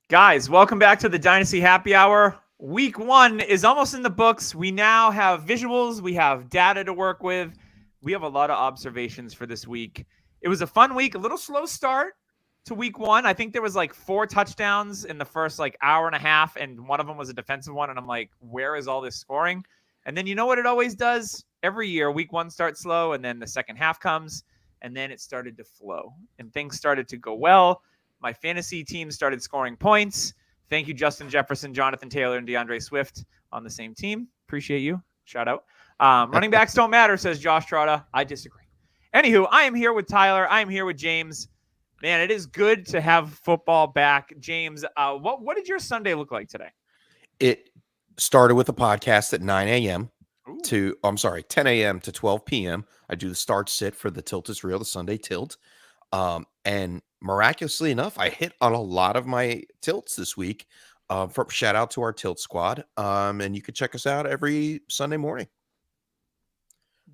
Guys, welcome back to the Dynasty Happy Hour. Week 1 is almost in the books. We now have visuals. We have data to work with. We have a lot of observations for this week. It was a fun week, a little slow start to week 1. I think there was like 4 touchdowns in the first hour and a half, and one of them was a defensive one. And I'm like, where is all this scoring? And then you know what it always does? Every year, week 1 starts slow, and then the second half comes, and then it started to flow, and things started to go well. My fantasy team started scoring points. Thank you, Justin Jefferson, Jonathan Taylor, and DeAndre Swift on the same team. Appreciate you. Shout out. Running backs don't matter, says Josh Trotta. I disagree. Anywho, I am here with Tyler. I am here with James. Man, it is good to have football back. James, what did your Sunday look like today? It started with a podcast at 9 a.m. to 10 a.m. to 12 p.m. I do the start sit for the Tilt is Real, the Sunday Tilt. And miraculously enough, I hit on a lot of my tilts this week. Shout out to our tilt squad. And you can check us out every Sunday morning.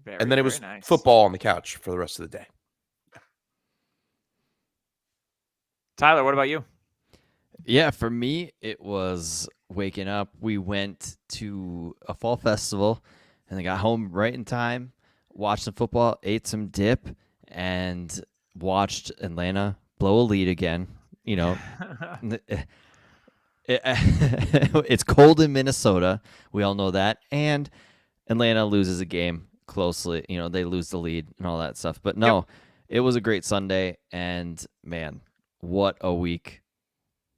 And then it was nice. Football on the couch for the rest of the day. Tyler, what about you? Yeah, for me, it was waking up. We went to a fall festival and I got home right in time, watched some football, ate some dip, and watched Atlanta blow a lead again. You know, it's cold in Minnesota. We all know that. And Atlanta loses a game closely. You know, they lose the lead and all that stuff. But no, It was a great Sunday. And, man, what a week.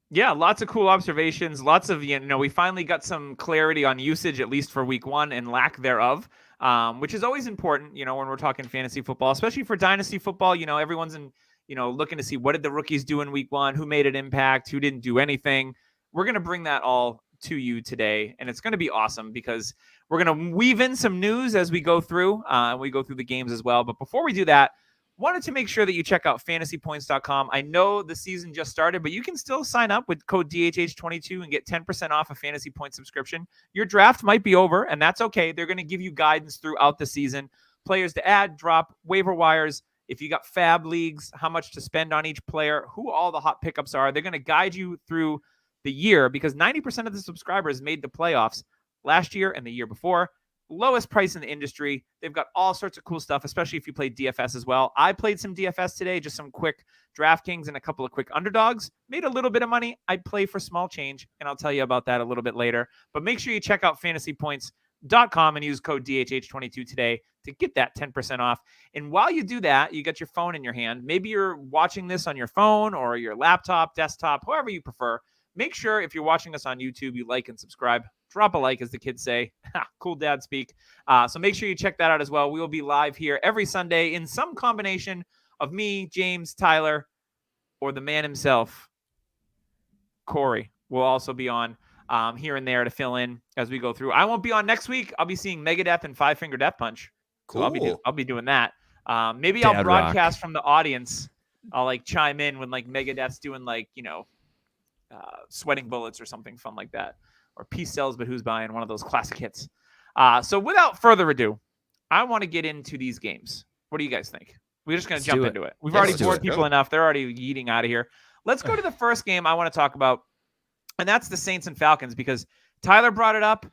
Yeah, lots of cool observations. Lots of, we finally got some clarity on usage, at least for week 1 and lack thereof, which is always important, when we're talking fantasy football, especially for dynasty football. Everyone's looking to see what did the rookies do in week 1, who made an impact, who didn't do anything. We're going to bring that all to you today, and it's going to be awesome because we're going to weave in some news as we go through. We go through the games as well. But before we do that, wanted to make sure that you check out fantasypoints.com. I know the season just started, but you can still sign up with code DHH22 and get 10% off a Fantasy Point subscription. Your draft might be over, and that's okay. They're going to give you guidance throughout the season, players to add, drop, waiver wires. If you got fab leagues, how much to spend on each player, who all the hot pickups are. They're going to guide you through the year because 90% of the subscribers made the playoffs last year and the year before. Lowest price in the industry. They've got all sorts of cool stuff, especially if you play DFS as well. I played some DFS today, just some quick DraftKings and a couple of quick underdogs. Made a little bit of money. I'd play for small change, and I'll tell you about that a little bit later. But make sure you check out fantasypoints.com and use code DHH22 today to get that 10% off. And while you do that, you got your phone in your hand. Maybe you're watching this on your phone or your laptop, desktop, however you prefer. Make sure if you're watching us on YouTube, you like and subscribe. Drop a like, as the kids say. Cool dad speak. So make sure you check that out as well. We will be live here every Sunday in some combination of me, James, Tyler, or the man himself, Corey, will also be on here and there to fill in as we go through. I won't be on next week. I'll be seeing Megadeth and Five Finger Death Punch. Cool. So I'll be doing that. Maybe Dad I'll broadcast rock. from the audience. I'll chime in when Megadeth's doing Sweating Bullets or something fun like that. Or Peace Sells, but Who's Buying? One of those classic hits. So without further ado, I want to get into these games. What do you guys think? We're just going to jump into it. We've already bored people enough. They're already yeeting out of here. Let's go to the first game I want to talk about, and that's the Saints and Falcons, because Tyler brought it up.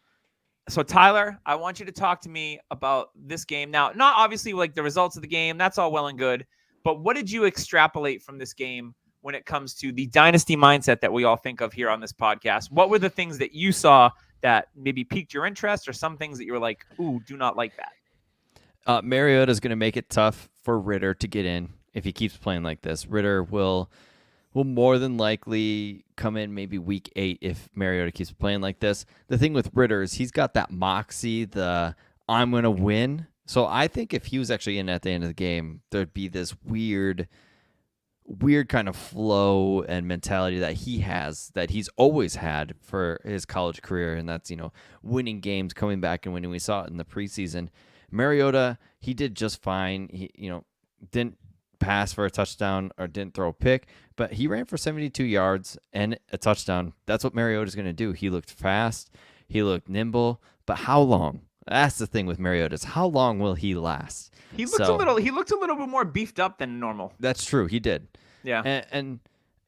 So, Tyler, I want you to talk to me about this game. Now, not obviously the results of the game. That's all well and good. But what did you extrapolate from this game when it comes to the dynasty mindset that we all think of here on this podcast? What were the things that you saw that maybe piqued your interest, or some things that you were like, ooh, do not like that? Mariota is going to make it tough for Ritter to get in if he keeps playing like this. Ritter will more than likely come in maybe week 8 if Mariota keeps playing like this. The thing with Ritter is he's got that moxie, the I'm going to win. So I think if he was actually in at the end of the game, there'd be this weird kind of flow and mentality that he has, that he's always had for his college career, and that's, winning games, coming back and winning. We saw it in the preseason. Mariota, he did just fine. He, didn't pass for a touchdown or didn't throw a pick, but he ran for 72 yards and a touchdown. That's what Mariota's going to do. He looked fast. He looked nimble, but how long? That's the thing with Mariota, is how long will he last? He looked a little bit more beefed up than normal. That's true. He did. Yeah. And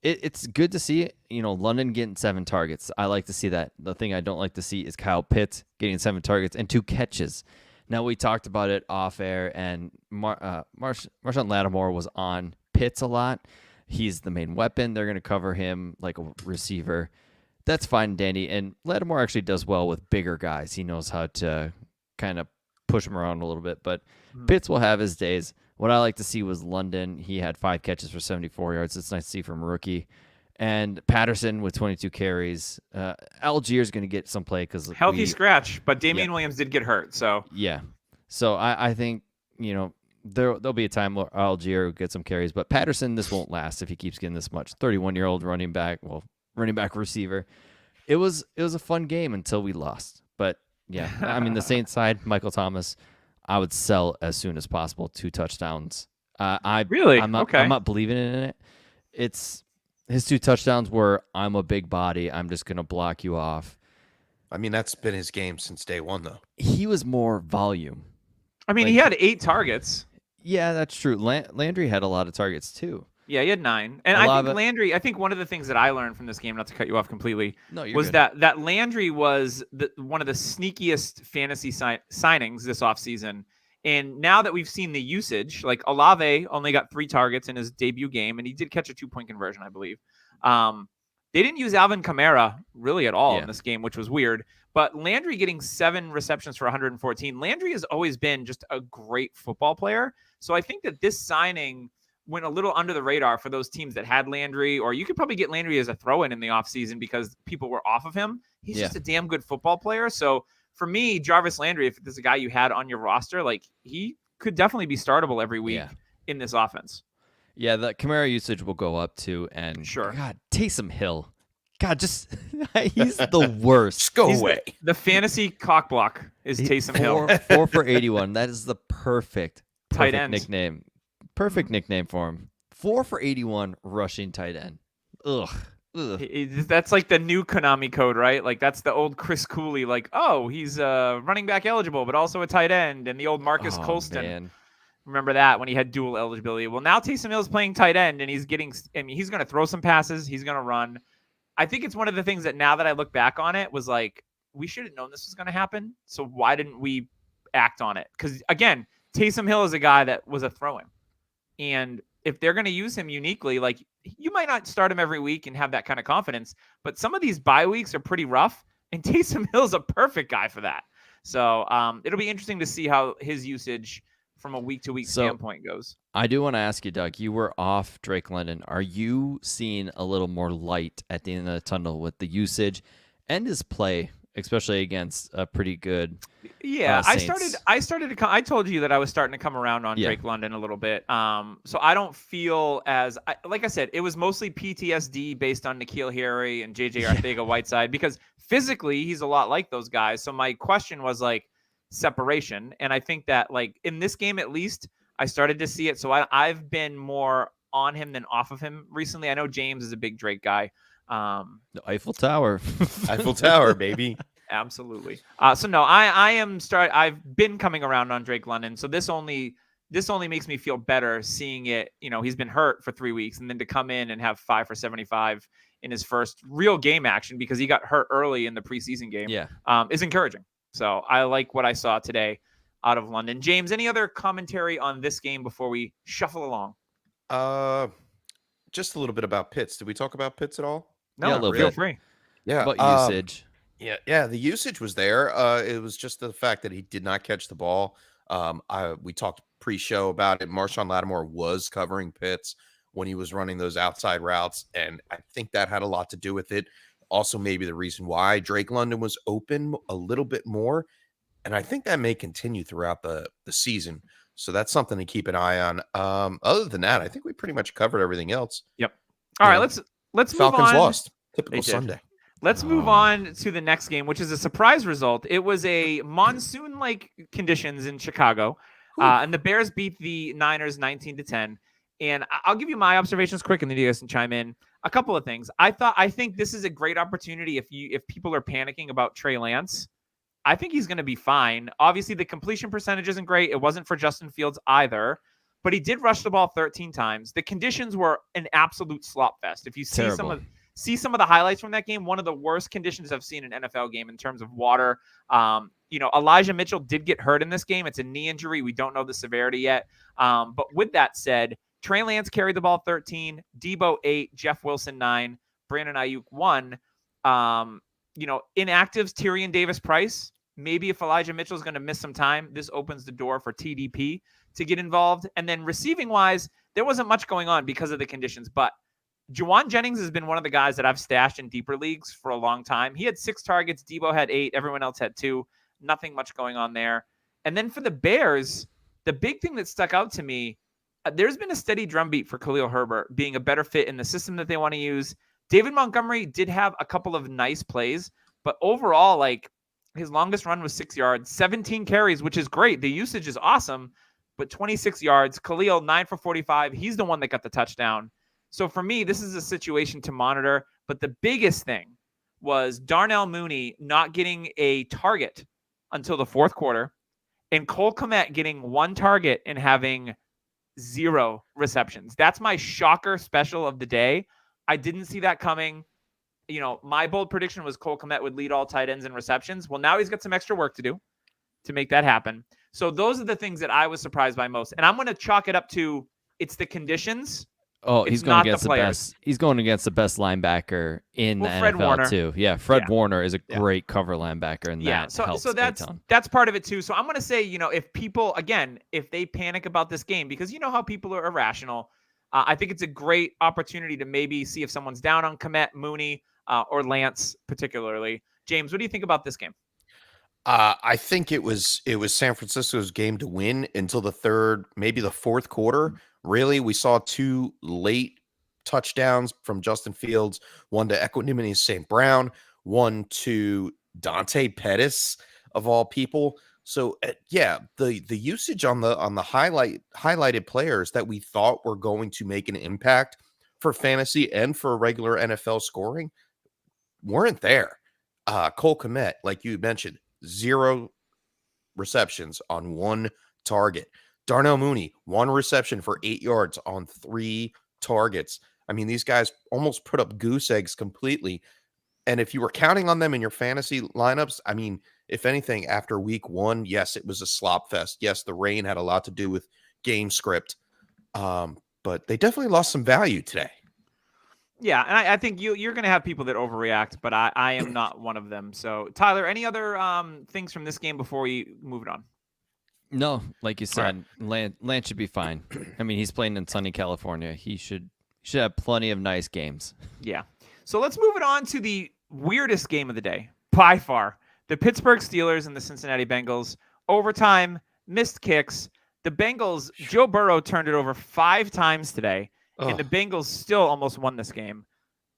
It's good to see, London getting 7 targets. I like to see that. The thing I don't like to see is Kyle Pitts getting 7 targets and 2 catches. Now, we talked about it off air, and Marshawn Lattimore was on Pitts a lot. He's the main weapon. They're going to cover him like a receiver. That's fine, Danny. And Lattimore actually does well with bigger guys. He knows how to kind of push him around a little bit. But Pitts will have his days. What I like to see was London. He had 5 catches for 74 yards. It's nice to see from a rookie. And Patterson with 22 carries. Algier is going to get some play because healthy scratch, but Damian Williams did get hurt. So yeah. So I think, there'll be a time where Algier will get some carries. But Patterson, this won't last if he keeps getting this much. 31-year-old running back receiver. It was a fun game until we lost. But yeah, I mean, the Saints side, Michael Thomas, I would sell as soon as possible. 2 touchdowns. Really? I'm not believing in it. It's his 2 touchdowns were, I'm a big body, I'm just gonna block you off. I mean, that's been his game since day one, though. He was more volume. I mean, he had 8 targets. Yeah, that's true. Landry had a lot of targets too. Yeah, he had 9. And Landry, I think one of the things that I learned from this game, not to cut you off completely, was good. that Landry was one of the sneakiest fantasy signings this offseason. And now that we've seen the usage, like Olave only got 3 targets in his debut game, and he did catch a 2-point conversion, I believe. They didn't use Alvin Kamara really at all in this game, which was weird. But Landry getting 7 receptions for 114. Landry has always been just a great football player. So I think that this signing went a little under the radar for those teams that had Landry, or you could probably get Landry as a throw-in in the offseason because people were off of him. He's just a damn good football player. So for me, Jarvis Landry, if there's a guy you had on your roster, like he could definitely be startable every week in this offense. Yeah, the Kamara usage will go up too. And God, Taysom Hill. God, just he's the worst. Just go away. The fantasy cock block is Taysom Hill. 4 for 81. That is the perfect tight end nickname. Perfect nickname for him. 4 for 81 rushing tight end. Ugh. That's like the new Konami code, right? Like that's the old Chris Cooley. Like, oh, he's running back eligible, but also a tight end. And the old Marcus Colston. Man. Remember that when he had dual eligibility. Well, now Taysom Hill's playing tight end, and he's going to throw some passes. He's going to run. I think it's one of the things that now that I look back on it was like, we should have known this was going to happen. So why didn't we act on it? Because again, Taysom Hill is a guy that was a throw-in. And if they're going to use him uniquely, like you might not start him every week and have that kind of confidence, but some of these bye weeks are pretty rough. And Taysom Hill's a perfect guy for that. So it'll be interesting to see how his usage from a week-to-week standpoint goes. I do want to ask you, Doug, you were off Drake London. Are you seeing a little more light at the end of the tunnel with the usage and his play, especially against a pretty good Saints? I started to come. I told you that I was starting to come around on Drake London a little bit. So I don't feel as like I said, it was mostly PTSD based on N'Keal Harry and JJ Arcega-Whiteside because physically he's a lot like those guys. So my question was like separation, and I think that like in this game at least I started to see it. So I've been more on him than off of him recently. I know James is a big Drake guy. The Eiffel Tower. Eiffel Tower, baby. Absolutely. So no, I've been coming around on Drake London. So this only makes me feel better seeing it. He's been hurt for 3 weeks, and then to come in and have 5 for 75 in his first real game action because he got hurt early in the preseason game. Is encouraging. So I like what I saw today out of London. James, any other commentary on this game before we shuffle along? Just a little bit about Pitts. Did we talk about Pitts at all? No, a little feel bit. free. Yeah. About usage. Yeah. The usage was there. It was just the fact that he did not catch the ball. We talked pre-show about it. Marshawn Lattimore was covering Pitts when he was running those outside routes, and I think that had a lot to do with it. Also, maybe the reason why Drake London was open a little bit more, and I think that may continue throughout the season. So that's something to keep an eye on. Other than that, I think we pretty much covered everything else. Yep. All right, let's move Falcons on. lost. Typical Sunday. Let's move on to the next game, which is a surprise result. It was a monsoon-like conditions in Chicago, and the Bears beat the Niners 19-10. And I'll give you my observations quick, and then you guys can chime in. A couple of things. I think this is a great opportunity if people are panicking about Trey Lance. I think he's going to be fine. Obviously, the completion percentage isn't great. It wasn't for Justin Fields either. but he did rush the ball 13 times. The conditions were an absolute slop fest. If you see some of the highlights from that game, one of the worst conditions I've seen in an NFL game in terms of water. Elijah Mitchell did get hurt in this game. It's a knee injury. We don't know the severity yet. But with that said, Trey Lance carried the ball 13, Debo 8, Jeff Wilson 9, Brandon Ayuk 1. Inactives, Tyrion Davis-Price. Maybe if Elijah Mitchell is going to miss some time, this opens the door for TDP to get involved. And then receiving-wise, there wasn't much going on because of the conditions. But Juwan Jennings has been one of the guys that I've stashed in deeper leagues for a long time. He had 6 targets. Debo had 8. Everyone else had 2. Nothing much going on there. And then for the Bears, the big thing that stuck out to me, there's been a steady drumbeat for Khalil Herbert being a better fit in the system that they want to use. David Montgomery did have a couple of nice plays, but overall, his longest run was 6 yards, 17 carries, which is great. The usage is awesome, but 26 yards. Khalil, 9 for 45. He's the one that got the touchdown. So for me, this is a situation to monitor. But the biggest thing was Darnell Mooney not getting a target until the fourth quarter, and Cole Kmet getting 1 target and having 0 receptions. That's my shocker special of the day. I didn't see that coming. My bold prediction was Cole Kmet would lead all tight ends in receptions. Well, now he's got some extra work to do to make that happen. So those are the things that I was surprised by most. And I'm going to chalk it up to it's the conditions. Oh, he's going against the best. He's going against the best linebacker in the Fred NFL Warner. too. Yeah, Fred Warner is a great cover linebacker, and that helps. So that's part of it too. So I'm going to say, if people, again, if they panic about this game, because you know how people are irrational, I think it's a great opportunity to maybe see if someone's down on Kmet, Mooney, or Lance particularly. James, what do you think about this game? I think it was San Francisco's game to win until the third, maybe the fourth quarter. Really, we saw 2 late touchdowns from Justin Fields, one to Equanimity St. Brown, one to Dante Pettis of all people. So the usage on the highlighted players that we thought were going to make an impact for fantasy and for regular NFL scoring weren't there. Cole Kmet, like you mentioned, 0 receptions on 1 target. Darnell Mooney, 1 reception for 8 yards on 3 targets. I mean, these guys almost put up goose eggs completely. And if you were counting on them in your fantasy lineups, I mean, if anything, after week 1, yes, it was a slop fest. Yes, the rain had a lot to do with game script. But they definitely lost some value today. Yeah, and I think you're going to have people that overreact, but I am not one of them. So, Tyler, any other things from this game before we move it on? No, like you said, Lance should be fine. I mean, he's playing in sunny California. He should have plenty of nice games. Yeah. So let's move it on to the weirdest game of the day, by far. The Pittsburgh Steelers and the Cincinnati Bengals. Overtime, missed kicks. The Bengals, Joe Burrow turned it over 5 times today, and the Bengals still almost won this game.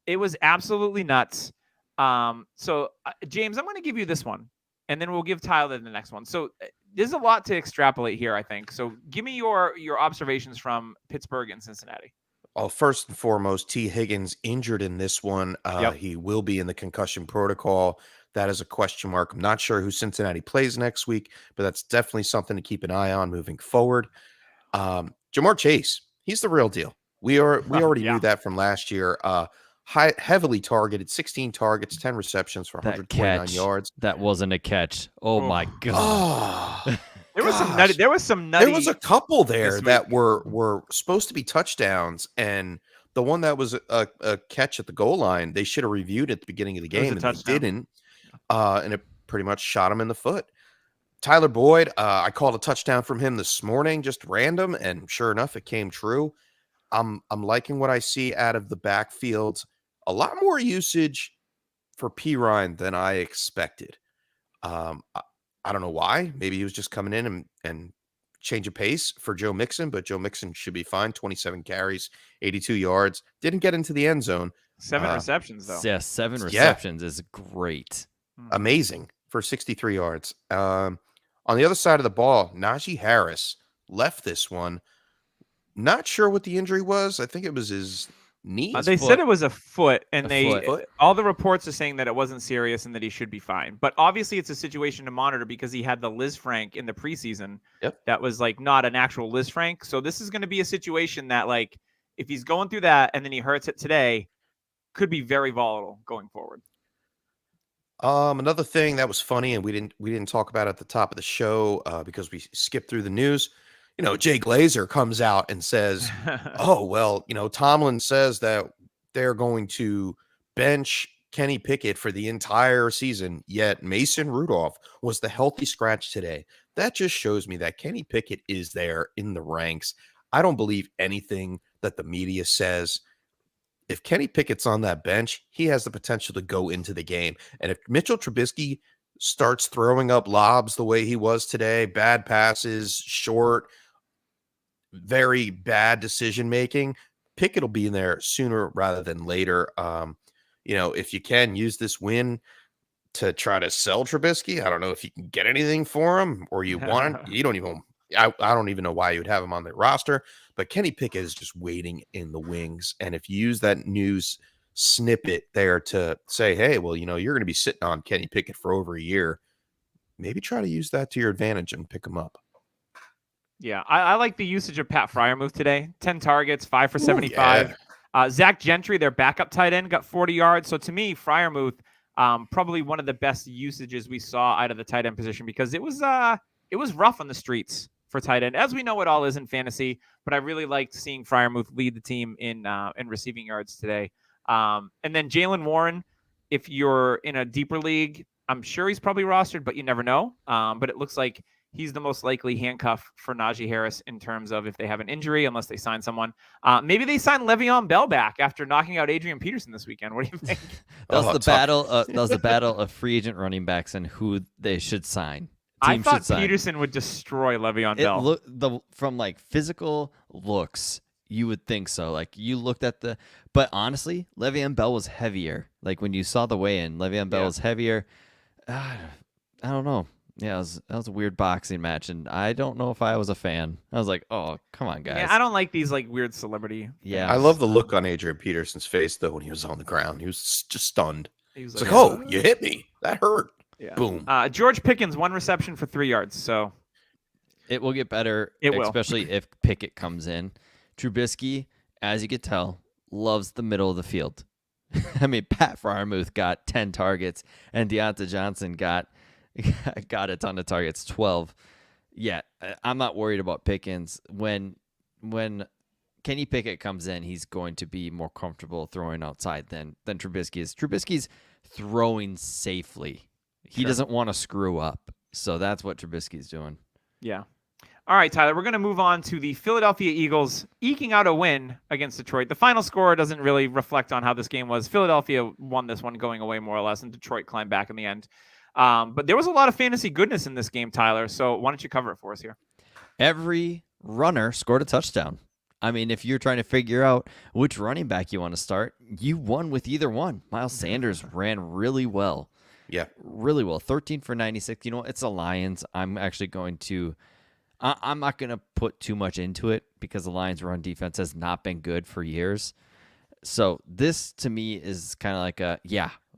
It was absolutely nuts. So, James, I'm going to give you this one, and then we'll give Tyler the next one. So there's a lot to extrapolate here, I think. So give me your observations from Pittsburgh and Cincinnati. Well, first and foremost, T. Higgins injured in this one. He will be in the concussion protocol. That is a question mark. I'm not sure who Cincinnati plays next week, but that's definitely something to keep an eye on moving forward. Jamar Chase, he's the real deal. We already knew that from last year. Heavily targeted, 16 targets, 10 receptions for 129 yards. That wasn't a catch. Oh my god. There was some nutty. There was a couple there that were supposed to be touchdowns, and the one that was a catch at the goal line, they should have reviewed at the beginning of the game, and they didn't. And it pretty much shot him in the foot. Tyler Boyd, I called a touchdown from him this morning, just random, and sure enough, it came true. I'm liking what I see out of the backfield. A lot more usage for Perine than I expected. I don't know why. Maybe he was just coming in and change of pace for Joe Mixon, but Joe Mixon should be fine. 27 carries, 82 yards. Didn't get into the end zone. 7 receptions, though. Yeah, 7 receptions is great. Amazing for 63 yards. On the other side of the ball, Najee Harris left this one. Not sure what the injury was. I think it was his knee? They said it was a foot, and foot. all the reports are saying that it wasn't serious and that he should be fine. But obviously, it's a situation to monitor because he had the Liz Frank in the preseason. Yep. That was like not an actual Liz Frank. So this is going to be a situation that, like, if he's going through that and then he hurts it today, could be very volatile going forward. Another thing that was funny, and we didn't talk about at the top of the show because we skipped through the news. You know, Jay Glazer comes out and says, "Oh well, you know, Tomlin says that they're going to bench Kenny Pickett for the entire season. Yet Mason Rudolph was the healthy scratch today. That just shows me that Kenny Pickett is there in the ranks. I don't believe anything that the media says." If Kenny Pickett's on that bench, he has the potential to go into the game. And if Mitchell Trubisky starts throwing up lobs the way he was today, bad passes, short, very bad decision making, Pickett will be in there sooner rather than later. You know, if you can use this win to try to sell Trubisky, I don't know if you can get anything for him or you want. You don't even. I don't even know why you would have him on the roster, but Kenny Pickett is just waiting in the wings. And if you use that news snippet there to say, hey, well, you know, you're going to be sitting on Kenny Pickett for over a year, maybe try to use that to your advantage and pick him up. Yeah, I like the usage of Pat Freiermuth today. 10 targets, 5 for 75. Yeah. Zach Gentry, their backup tight end, got 40 yards. So to me, Freiermuth, probably one of the best usages we saw out of the tight end position because it was rough on the streets for tight end, as we know it all is in fantasy. But I really liked seeing Freiermuth lead the team in receiving yards today. And then Jaylen Warren, if you're in a deeper league, I'm sure he's probably rostered, but you never know. But it looks like he's the most likely handcuff for Najee Harris in terms of if they have an injury, unless they sign someone. Maybe they sign Le'Veon Bell back after knocking out Adrian Peterson this weekend. What do you think? That was the battle of free agent running backs and who they should sign. I thought Peterson would destroy Le'Veon Bell. From like physical looks, you would think so. Like you looked at but honestly, Le'Veon Bell was heavier. Like when you saw the weigh-in, Le'Veon Bell was heavier. I don't know. Yeah, that was a weird boxing match, and I don't know if I was a fan. I was like, oh, come on, guys. Yeah, I don't like these like weird celebrity. Yeah, I love the look on Adrian Peterson's face though when he was on the ground. He was just stunned. He was like, oh, you hit me. That hurt. Yeah. Boom. George Pickens, 1 reception for 3 yards. So it will get better, especially if Pickett comes in. Trubisky, as you could tell, loves the middle of the field. I mean, Pat Freiermuth got 10 targets, and Deontay Johnson got a ton of targets, 12. Yeah, I'm not worried about Pickens. When Kenny Pickett comes in, he's going to be more comfortable throwing outside than Trubisky is. Trubisky's throwing safely. He doesn't want to screw up. So that's what Trubisky's doing. Yeah. All right, Tyler, we're going to move on to the Philadelphia Eagles eking out a win against Detroit. The final score doesn't really reflect on how this game was. Philadelphia won this one going away more or less, and Detroit climbed back in the end. But there was a lot of fantasy goodness in this game, Tyler. So why don't you cover it for us here? Every runner scored a touchdown. I mean, if you're trying to figure out which running back you want to start, you won with either one. Miles Sanders ran really well. Yeah. Really well. 13 for 96. You know, it's the Lions. I'm not going to put too much into it because the Lions' run defense has not been good for years. So this, to me, is kind of like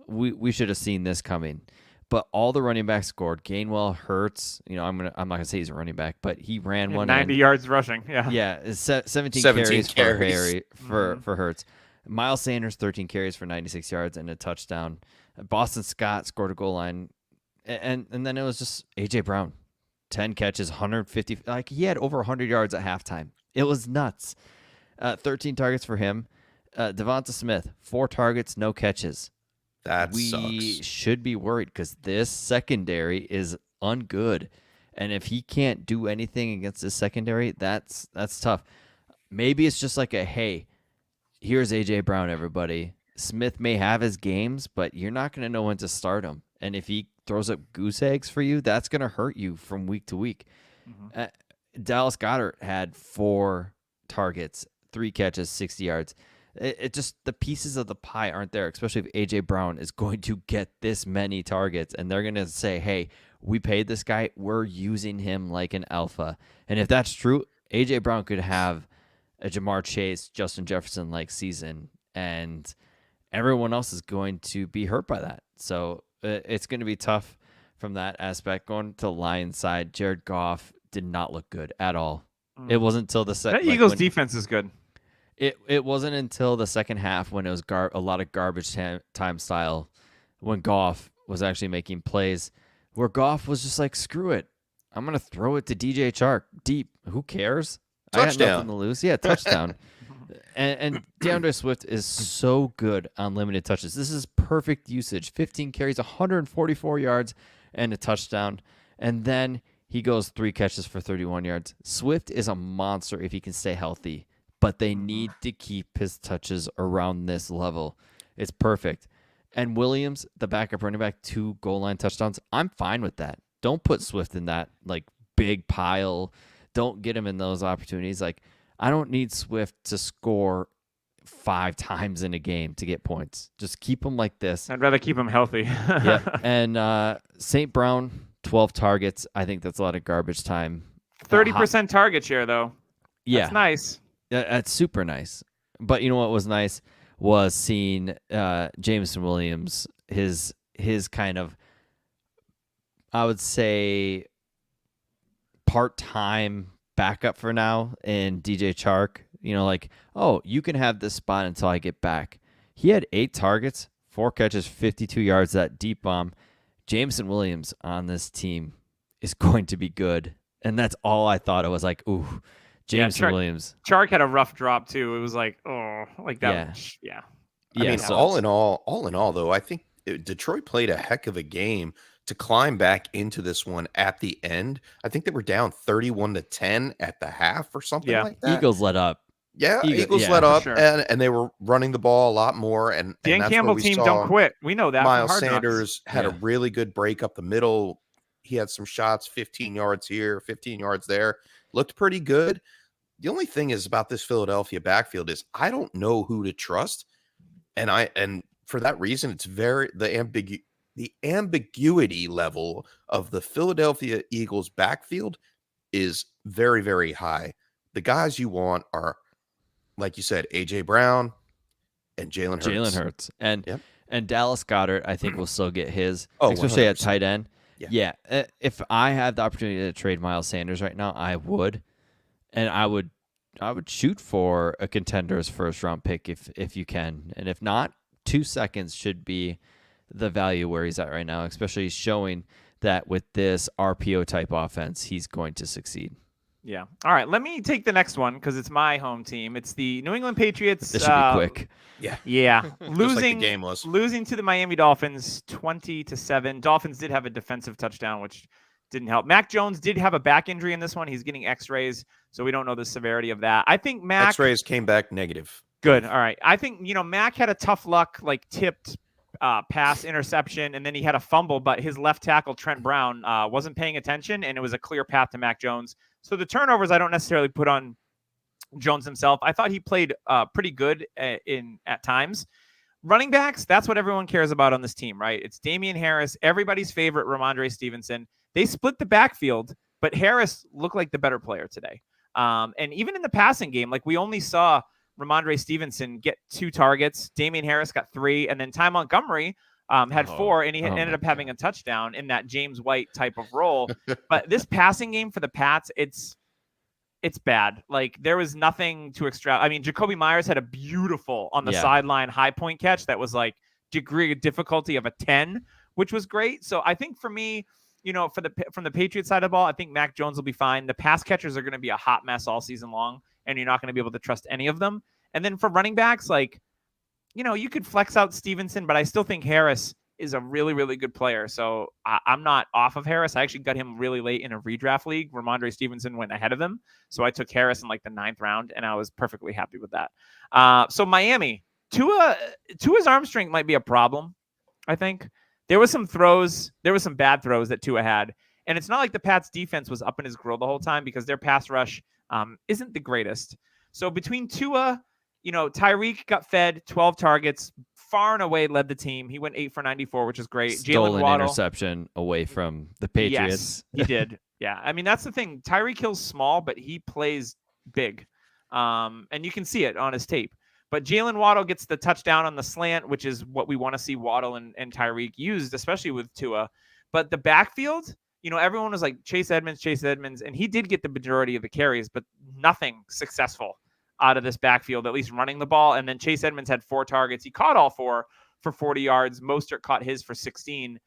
we should have seen this coming. But all the running backs scored. Gainwell, Hurts. You know, I'm not gonna say he's a running back, but he ran 90 yards rushing. Yeah. Yeah, 17 carries for Hurts. Miles Sanders 13 carries for 96 yards and a touchdown. Boston Scott scored a goal line, and then it was just AJ Brown, 10 catches, 150. Like he had over 100 yards at halftime. It was nuts. 13 targets for him. Devonta Smith, 4 targets, no catches. We sucks. Should be worried because this secondary is ungood, and if he can't do anything against this secondary, that's tough. Maybe it's just like hey, here's AJ Brown, everybody. Smith may have his games, but you're not going to know when to start him. And if he throws up goose eggs for you, that's going to hurt you from week to week. Mm-hmm. Dallas Goedert had 4 targets, 3 catches, 60 yards. It just, the pieces of the pie aren't there, especially if A.J. Brown is going to get this many targets. And they're going to say, hey, we paid this guy. We're using him like an alpha. And if that's true, A.J. Brown could have a Jamar Chase, Justin Jefferson-like season and everyone else is going to be hurt by that. So it's going to be tough from that aspect. Going to the Lions side, Jared Goff did not look good at all. It wasn't until the That Eagles defense is good. It wasn't until the second half when it was a lot of garbage time style, when Goff was actually making plays, where Goff was just like, screw it. I'm going to throw it to DJ Chark deep. Who cares? I got nothing to lose. Yeah, touchdown. and DeAndre Swift is so good on limited touches. This is perfect usage. 15 carries, 144 yards, and a touchdown. And then he goes 3 catches for 31 yards. Swift is a monster if he can stay healthy, but they need to keep his touches around this level. It's perfect. And Williams, the backup running back, 2 goal line touchdowns. I'm fine with that. Don't put Swift in that like big pile. Don't get him in those opportunities. Like, I don't need Swift to score 5 times in a game to get points. Just keep him like this. I'd rather keep him healthy. Yeah. And St. Brown, 12 targets. I think that's a lot of garbage time. 30% target share, though. Yeah. That's nice. That's super nice. But you know what was nice was seeing Jameson Williams, his kind of, I would say, part-time backup for now in DJ Chark. You know, like, oh, you can have this spot until I get back. He had 8 targets, 4 catches, 52 yards, that deep bomb. Jameson Williams on this team is going to be good. And that's all I thought. It was like, ooh, Jameson Williams. Chark had a rough drop, too. It was like, oh, like that. Yeah. I mean, so all in all, though, I think Detroit played a heck of a game to climb back into this one at the end. I think they were down 31-10 at the half or something like that. Eagles let up. Yeah, Eagles let up, sure. and they were running the ball a lot more. And Dan that's Campbell where we team saw don't quit. We know that. Miles Sanders had a Yeah. really good break up the middle. He had some shots, 15 yards here, 15 yards there. Looked pretty good. The only thing is about this Philadelphia backfield is I don't know who to trust. And for that reason, it's the ambiguity level of the Philadelphia Eagles backfield is very, very high. The guys you want are, like you said, AJ Brown and Jalen Hurts. And Dallas Goedert, I think, will still get his, Oh, especially 100%. at tight end. Yeah. If I had the opportunity to trade Miles Sanders right now, I would. And I would shoot for a contender's first round pick if you can. And if not, 2 seconds should be the value where he's at right now, especially showing that with this RPO type offense, he's going to succeed. Yeah. All right. Let me take the next one because it's my home team. It's the New England Patriots. This should be quick. Yeah. Just like losing the game was. losing to the Miami Dolphins 20-7. Dolphins did have a defensive touchdown, which didn't help. Mac Jones did have a back injury in this one. He's getting x-rays, so we don't know the severity of that. I think Mac X-rays came back negative. Good. All right. I think, Mac had a tough luck, like tipped pass interception, and then he had a fumble, but his left tackle, Trent Brown, wasn't paying attention, and it was a clear path to Mac Jones. So the turnovers I don't necessarily put on Jones himself. I thought he played pretty good at times. Running backs, that's what everyone cares about on this team, right? It's Damian Harris, everybody's favorite Ramondre Stevenson. They split the backfield, but Harris looked like the better player today. And even in the passing game, like we only saw Ramondre Stevenson get 2 targets. Damian Harris got 3, and then Ty Montgomery had 4, and he ended up having a touchdown in that James White type of role. But this passing game for the Pats, it's bad. Like there was nothing to extract. I mean, Jacoby Myers had a beautiful on the sideline high point catch that was like degree of difficulty of a 10, which was great. So I think for me, from the Patriots side of the ball, I think Mac Jones will be fine. The pass catchers are going to be a hot mess all season long, and you're not going to be able to trust any of them. And then for running backs, like, you could flex out Stevenson, but I still think Harris is a really, really good player. So I'm not off of Harris. I actually got him really late in a redraft league. Ramondre Stevenson went ahead of him. So I took Harris in like the 9th round, and I was perfectly happy with that. So Miami, Tua's arm strength might be a problem, I think. There was some bad throws that Tua had. And it's not like the Pats defense was up in his grill the whole time because their pass rush isn't the greatest. So between Tua, Tyreek got fed 12 targets, far and away led the team. He went 8 for 94, which is great. Stole Jalen an Waddle, interception away from the Patriots. Yes, he did. Yeah. I mean, that's the thing. Tyreek Hill's small, but he plays big. And you can see it on his tape. But Jalen Waddle gets the touchdown on the slant, which is what we want to see Waddle and Tyreek used, especially with Tua. But the backfield, everyone was like Chase Edmonds, and he did get the majority of the carries, but nothing successful out of this backfield, at least running the ball. And then Chase Edmonds had 4 targets. He caught all 4 for 40 yards. Mostert caught his for 16.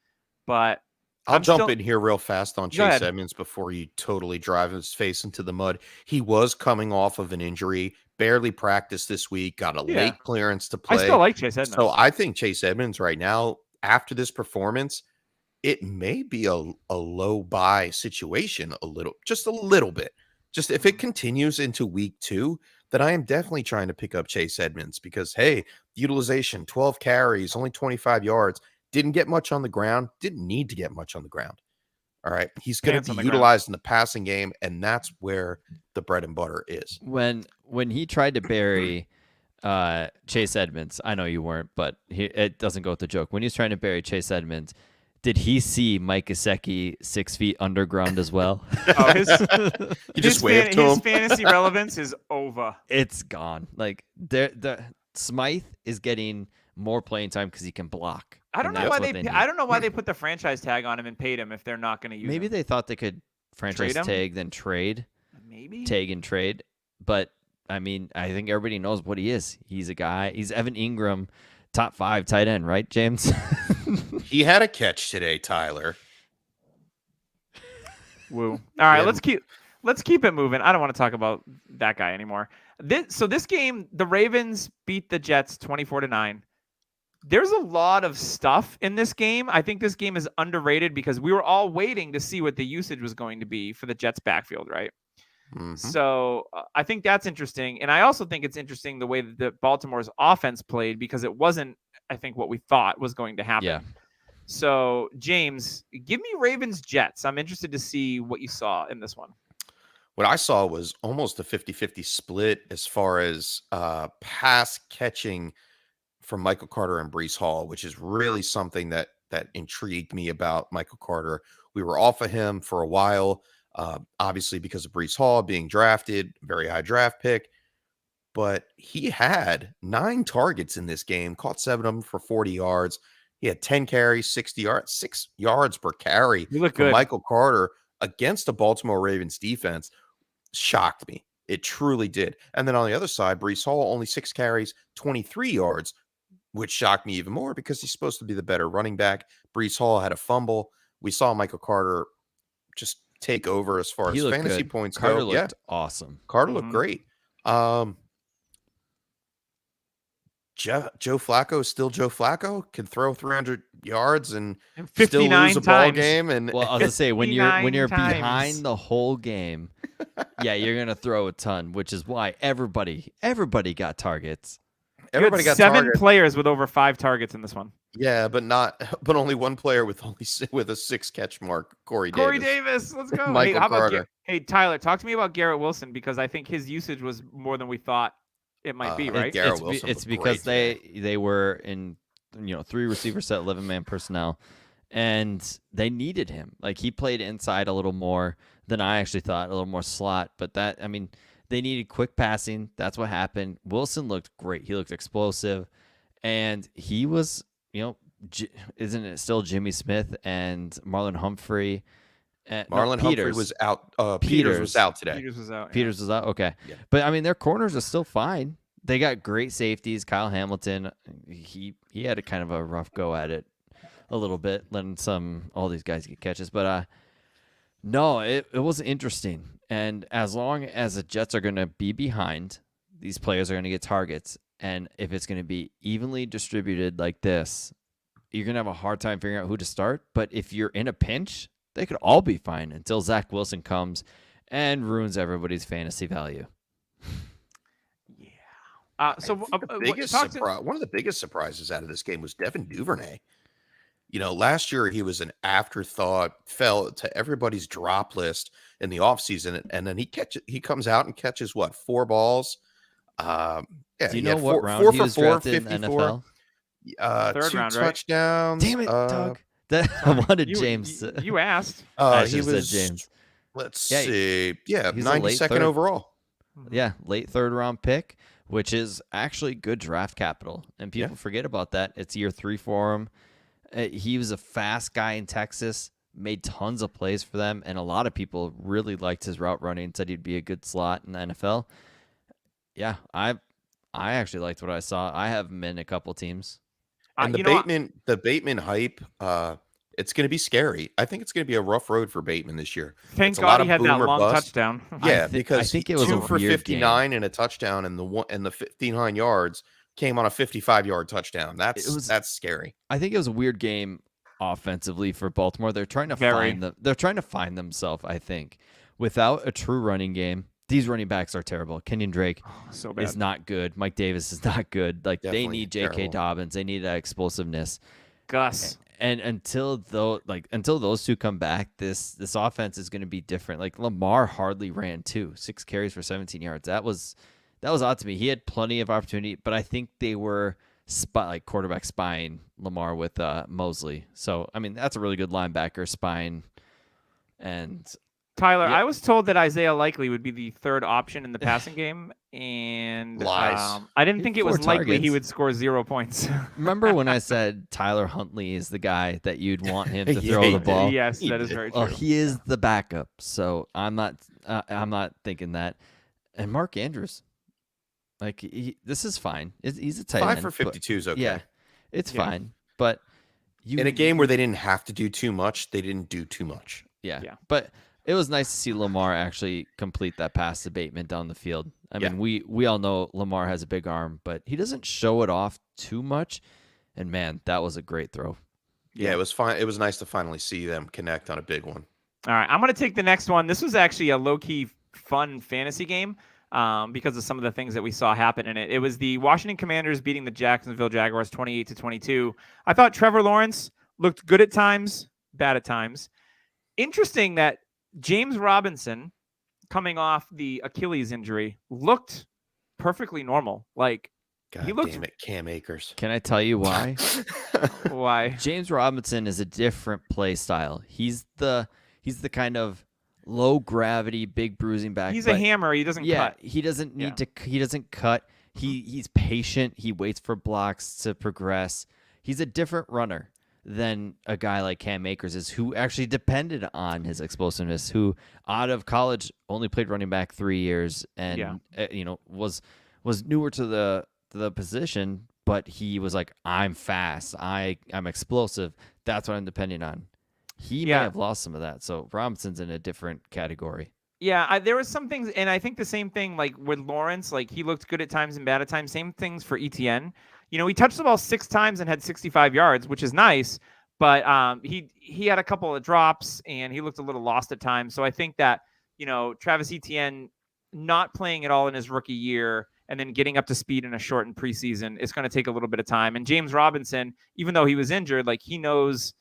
But I'll jump in here real fast on Chase ahead. Edmonds before you totally drive his face into the mud. He was coming off of an injury, barely practiced this week, got a late clearance to play. I still like Chase Edmonds. So I think Chase Edmonds right now, after this performance, it may be a low buy situation just a little bit. Just if it continues into week 2, then I am definitely trying to pick up Chase Edmonds because, hey, utilization, 12 carries, only 25 yards, didn't get much on the ground, didn't need to get much on the ground. All right. He's going to be utilized in the passing game, and that's where the bread and butter is. When he tried to bury Chase Edmonds, I know you weren't, but it doesn't go with the joke. When he was trying to bury Chase Edmonds, did he see Mike Gesicki 6 feet underground as well? Oh, you just waved to him. His fantasy relevance is over. It's gone. Like the Smythe is getting more playing time because he can block. I don't know why they put the franchise tag on him and paid him if they're not going to use him. Maybe they thought they could franchise tag then trade. Maybe tag and trade. But I mean, I think everybody knows what he is. He's a guy. He's Evan Ingram, top 5 tight end, right, James? He had a catch today, Tyler. Woo. All right, let's keep it moving. I don't want to talk about that guy anymore. This game, the Ravens beat the Jets 24-9. There's a lot of stuff in this game. I think this game is underrated because we were all waiting to see what the usage was going to be for the Jets backfield, right? Mm-hmm. So I think that's interesting. And I also think it's interesting the way that Baltimore's offense played because it wasn't, I think, what we thought was going to happen. Yeah. So, James, give me Ravens Jets. I'm interested to see what you saw in this one. What I saw was almost a 50-50 split as far as pass catching from Michael Carter and Breece Hall, which is really something that intrigued me about Michael Carter. We were off of him for a while, obviously because of Breece Hall being drafted, very high draft pick. But he had 9 targets in this game, caught 7 of them for 40 yards. He had 10 carries, 60 yards, 6 yards per carry. You look good. Michael Carter against the Baltimore Ravens defense shocked me. It truly did. And then on the other side, Breece Hall, only 6 carries, 23 yards, which shocked me even more because he's supposed to be the better running back. Breece Hall had a fumble. We saw Michael Carter just take over as far as fantasy points Carter go. Looked awesome. Carter looked great. Joe Flacco is still Joe Flacco, can throw 300 yards and still lose a ball game. And well, I was gonna say when you're times. behind the whole game, yeah, you're gonna throw a ton, which is why everybody got targets. Everybody got 7 targets. players with over 5 targets in this one. Yeah, but only one player with a 6 catch mark. Corey Davis, let's go. Michael Carter. Hey, Tyler, talk to me about Garrett Wilson because I think his usage was more than we thought it might be. Right? It's because they were in 3 receiver set, 11-man personnel, and they needed him. Like he played inside a little more than I actually thought, a little more slot. But they needed quick passing. That's what happened. Wilson looked great. He looked explosive, and he was, isn't it still Jimmy Smith and Marlon Humphrey? Humphrey was out. Peters was out today. Peters was out. Okay. Yeah. But their corners are still fine. They got great safeties. Kyle Hamilton, he had a kind of a rough go at it a little bit, letting all these guys get catches. But no, it was interesting. And as long as the Jets are going to be behind, these players are going to get targets. And if it's going to be evenly distributed like this, you're going to have a hard time figuring out who to start. But if you're in a pinch, they could all be fine until Zach Wilson comes and ruins everybody's fantasy value. Yeah. One of the biggest surprises out of this game was Devin Duvernay. Last year he was an afterthought, fell to everybody's drop list in the offseason, and then he comes out and catches 4 balls. Do you know what round he was drafted in the NFL? 3rd round, touchdowns. Damn it, Doug. I wanted James. You asked. He was James. Let's see. Yeah, 92nd overall. Yeah, late 3rd round pick. which is actually good draft capital. And people forget about that. It's year 3 for him. He was a fast guy in Texas, made tons of plays for them, and a lot of people really liked his route running, said he'd be a good slot in the NFL. Yeah, I actually liked what I saw. I have him in a couple teams. And the Bateman hype, it's going to be scary. I think it's going to be a rough road for Bateman this year. Thank God he had that long touchdown. Yeah, because I think it was 2 a for weird 59 game. and a touchdown, and the 59 yards came on a 55-yard touchdown. That's scary. I think it was a weird game offensively for Baltimore. They're trying to find themselves, I think. Without a true running game, these running backs are terrible. Kenyon Drake is not good. Mike Davis is not good. Like Definitely they need J.K. Dobbins. They need that explosiveness. Gus. And until those two come back, this offense is going to be different. Like Lamar hardly ran 6 carries for 17 yards. That was odd to me. He had plenty of opportunity, but I think they were quarterback spying Lamar with Mosley. So I mean that's a really good linebacker spying. And Tyler, I was told that Isaiah Likely would be the third option in the passing game, and Lies. I didn't think it was likely targets. he would score 0 points. Remember when I said Tyler Huntley is the guy that you'd want him to throw the ball? Yes, that is very true. Well, he is the backup, so I'm not thinking that. And Mark Andrews, this is fine. He's a tight 5 end, for 52 is okay. Yeah, it's fine. But in a game where they didn't have to do too much, they didn't do too much. Yeah. But it was nice to see Lamar actually complete that pass to Bateman down the field. I mean, we all know Lamar has a big arm, but he doesn't show it off too much. And man, that was a great throw. Yeah, it was fine. It was nice to finally see them connect on a big one. All right, I'm going to take the next one. This was actually a low-key fun fantasy game because of some of the things that we saw happen in it. It was the Washington Commanders beating the Jacksonville Jaguars 28-22. I thought Trevor Lawrence looked good at times, bad at times. Interesting that James Robinson, coming off the Achilles injury, looked perfectly normal. Like, God damn it, Cam Akers. Can I tell you why? Why? James Robinson is a different play style. He's the kind of low gravity, big bruising back. He's a hammer. He doesn't cut. He doesn't need to. He doesn't cut. He's patient. He waits for blocks to progress. He's a different runner than a guy like Cam Akers is, who actually depended on his explosiveness, who out of college only played running back 3 years and was newer to the position, but he was like, I'm fast, I'm explosive. That's what I'm depending on. He may have lost some of that. So Robinson's in a different category. Yeah, there was some things, and I think the same thing like with Lawrence, like he looked good at times and bad at times. Same things for ETN. He touched the ball 6 times and had 65 yards, which is nice, but he had a couple of drops and he looked a little lost at times. So I think that, Travis Etienne not playing at all in his rookie year and then getting up to speed in a shortened preseason is going to take a little bit of time. And James Robinson, even though he was injured, like he knows,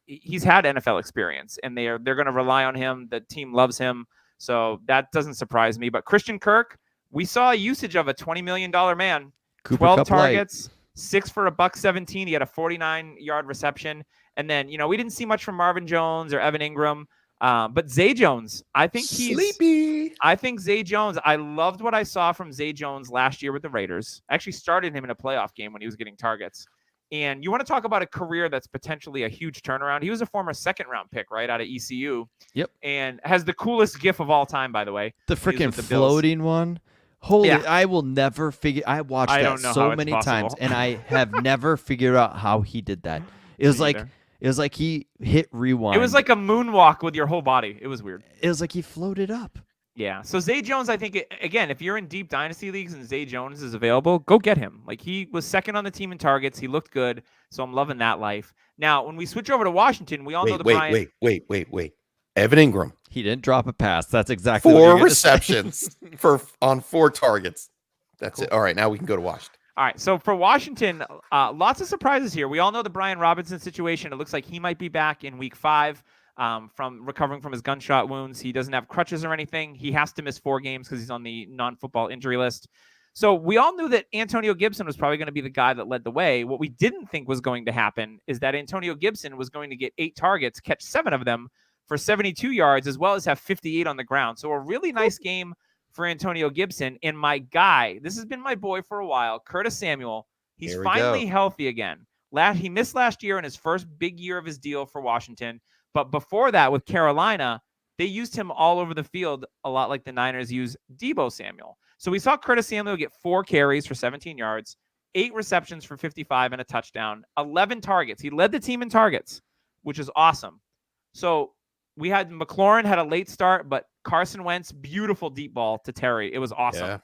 he's had NFL experience and they're going to rely on him. The team loves him. So that doesn't surprise me. But Christian Kirk, we saw a usage of a $20 million man. Cooper 12 Kupp targets, 6 for $117. He had a 49-yard reception. And then, we didn't see much from Marvin Jones or Evan Ingram. But Zay Jones, I think he's sleepy. I think Zay Jones, I loved what I saw from Zay Jones last year with the Raiders. I actually started him in a playoff game when he was getting targets. And you want to talk about a career that's potentially a huge turnaround. He was a former second-round pick, right, out of ECU. Yep. And has the coolest gif of all time, by the way. The freaking floating one. Holy, I will never figure. I watched that so many times, and I have never figured out how he did that. It was like he hit rewind. It was like a moonwalk with your whole body. It was weird. It was like he floated up. Yeah. So Zay Jones, I think, again, if you're in deep dynasty leagues and Zay Jones is available, go get him. Like he was second on the team in targets. He looked good. So I'm loving that life. Now, when we switch over to Washington, we all know the Brian. Wait. Evan Ingram. He didn't drop a pass. That's exactly 4 receptions on 4 targets. That's it. All right, now we can go to Washington. All right, so for Washington, lots of surprises here. We all know the Brian Robinson situation. It looks like he might be back in week 5 from recovering from his gunshot wounds. He doesn't have crutches or anything. He has to miss 4 games because he's on the non-football injury list. So we all knew that Antonio Gibson was probably going to be the guy that led the way. What we didn't think was going to happen is that Antonio Gibson was going to get 8 targets, catch 7 of them for 72 yards, as well as have 58 on the ground. So a really nice game for Antonio Gibson. And my guy, this has been my boy for a while, Curtis Samuel. He's Here we finally go. healthy again. He missed last year in his first big year of his deal for Washington. But before that, with Carolina, they used him all over the field, a lot like the Niners use Deebo Samuel. So we saw Curtis Samuel get 4 carries for 17 yards, 8 receptions for 55 and a touchdown, 11 targets. He led the team in targets, which is awesome. So we had McLaurin had a late start, but Carson Wentz, beautiful deep ball to Terry. It was awesome. Yeah.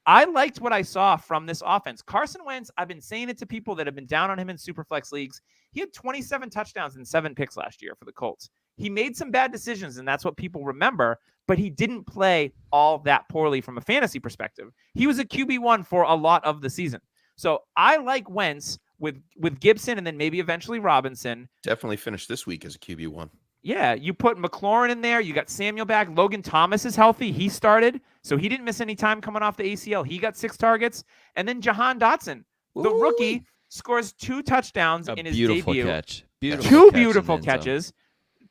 I liked what I saw from this offense. Carson Wentz, I've been saying it to people that have been down on him in Superflex leagues. He had 27 touchdowns and 7 picks last year for the Colts. He made some bad decisions, and that's what people remember, but he didn't play all that poorly from a fantasy perspective. He was a QB1 for a lot of the season. So I like Wentz with Gibson and then maybe eventually Robinson. Definitely finished this week as a QB1. Yeah, you put McLaurin in there. You got Samuel back. Logan Thomas is healthy. He started, so he didn't miss any time coming off the ACL. He got 6 targets. And then Jahan Dotson, the rookie, scores 2 touchdowns in his beautiful debut. catch. Beautiful 2 catch in the beautiful end zone. catches.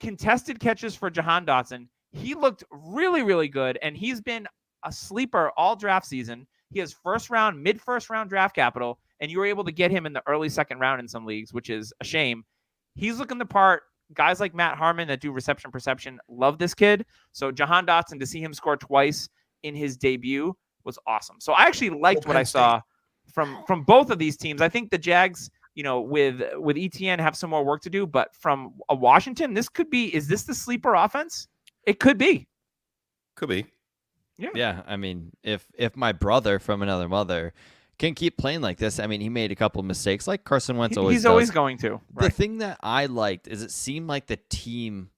Contested catches for Jahan Dotson. He looked really, really good, and he's been a sleeper all draft season. He has mid-first round draft capital, and you were able to get him in the early second round in some leagues, which is a shame. He's looking the part. Guys like Matt Harmon that do reception perception love this kid. So Jahan Dotson, to see him score twice in his debut was awesome. So I actually liked what I saw from both of these teams. I think the Jags, with ETN have some more work to do, but from a Washington, is this the sleeper offense? It could be. Could be. Yeah, I mean, if my brother from another mother can keep playing like this, I mean, he made a couple of mistakes like Carson Wentz always does. He's always going to. The thing that I liked is it seemed like the team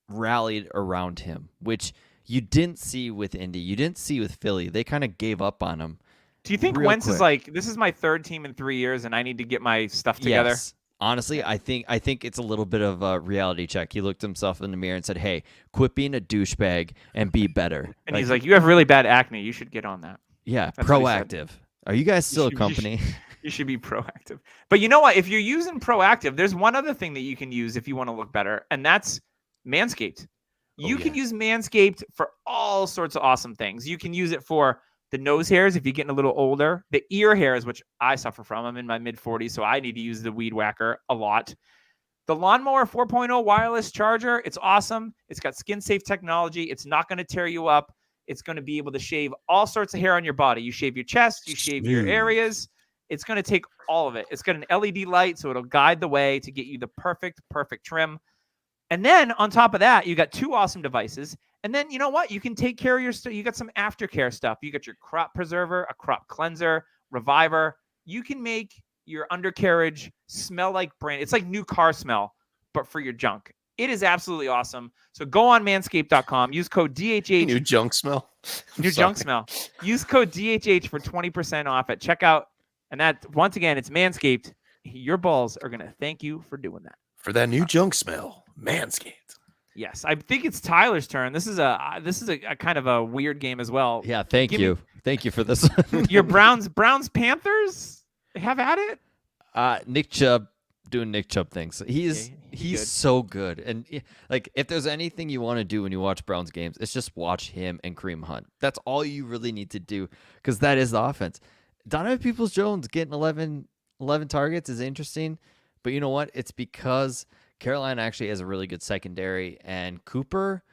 rallied around him, which you didn't see with Indy. You didn't see with Philly. They kind of gave up on him. Do you think Wentz is like, this is my 3rd team in 3 years and I need to get my stuff together? Yes. Honestly, I think it's a little bit of a reality check. He looked himself in the mirror and said, "Hey, quit being a douchebag and be better." And he's like, "You have really bad acne. You should get on that." Yeah, That's what he said. proactive. Are you guys still a company? You should be proactive. But you know what? If you're using proactive, there's one other thing that you can use if you want to look better, and that's Manscaped. You can use Manscaped for all sorts of awesome things. You can use it for the nose hairs if you're getting a little older, the ear hairs, which I suffer from. I'm in my mid-40s, so I need to use the weed whacker a lot. The Lawnmower 4.0 wireless charger, it's awesome. It's got skin-safe technology. It's not going to tear you up. It's going to be able to shave all sorts of hair on your body. You shave your chest, you shave your areas. It's going to take all of it. It's got an LED light, so it'll guide the way to get you the perfect trim. And then on top of that, you got 2 awesome devices. And then you know what? You can take care of your stuff. You got some aftercare stuff. You got your crop preserver, a crop cleanser, reviver. You can make your undercarriage smell like brand. It's like new car smell, but for your junk. It is absolutely awesome. So go on manscaped.com. Use code DHH. New junk smell. New junk smell. Use code DHH for 20% off at checkout. And that, once again, it's Manscaped. Your balls are going to thank you for doing that. For that new junk smell, Manscaped. Yes, I think it's Tyler's turn. This is a kind of a weird game as well. Yeah, thank you. Thank you for this. Your Browns Panthers have at it. Nick Chubb doing Nick Chubb things. He's good. so good. And like, if there's anything you want to do when you watch Browns games, it's just watch him and Kareem Hunt. That's all you really need to do, because that is the offense. Donovan Peoples-Jones getting 11 targets is interesting, but you know what? It's because Carolina actually has a really good secondary, and Cooper,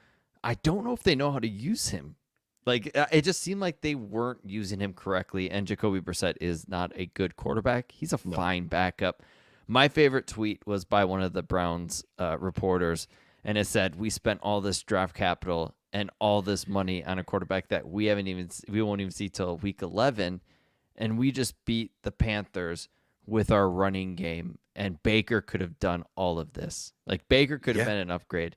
I don't know if they know how to use him. Like, it just seemed like they weren't using him correctly, and Jacoby Brissett is not a good quarterback. He's a fine backup. My favorite tweet was by one of the Browns reporters, and it said, "We spent all this draft capital and all this money on a quarterback that we won't even see till week 11, and we just beat the Panthers with our running game, and Baker could have done all of this. Like, Baker could have been an upgrade."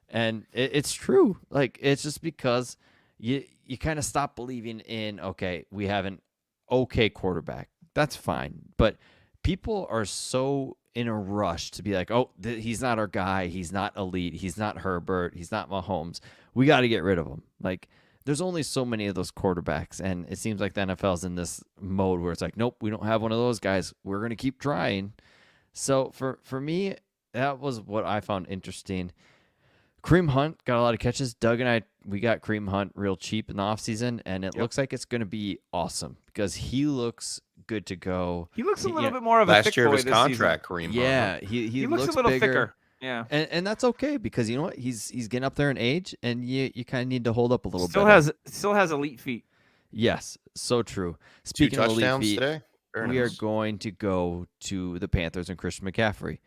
And it's true. Like, it's just because you kind of stop believing in, okay, we have an okay quarterback. That's fine. But people are so in a rush to be like, oh, he's not our guy. He's not elite. He's not Herbert. He's not Mahomes. We got to get rid of him. Like, there's only so many of those quarterbacks, and it seems like the NFL's in this mode where it's like, nope, we don't have one of those guys. We're going to keep trying. So for me, that was what I found interesting. Kareem Hunt got a lot of catches. Doug and I, we got Kareem Hunt real cheap in the offseason, and it Yep. looks like it's going to be awesome because he looks good to go. He looks a He- little yeah, bit more of a Last thick year of boy his this contract, Kareem Hunt, huh? Yeah, season. he Looks a little bigger. thicker. Yeah. And that's okay because you know what? He's getting up there in age, and you kind of need to hold up a little Still better. has elite feet. Yes, so true. 2 Speaking of elite touchdowns feet, today. Very we are nice. going to go to the Panthers and Christian McCaffrey.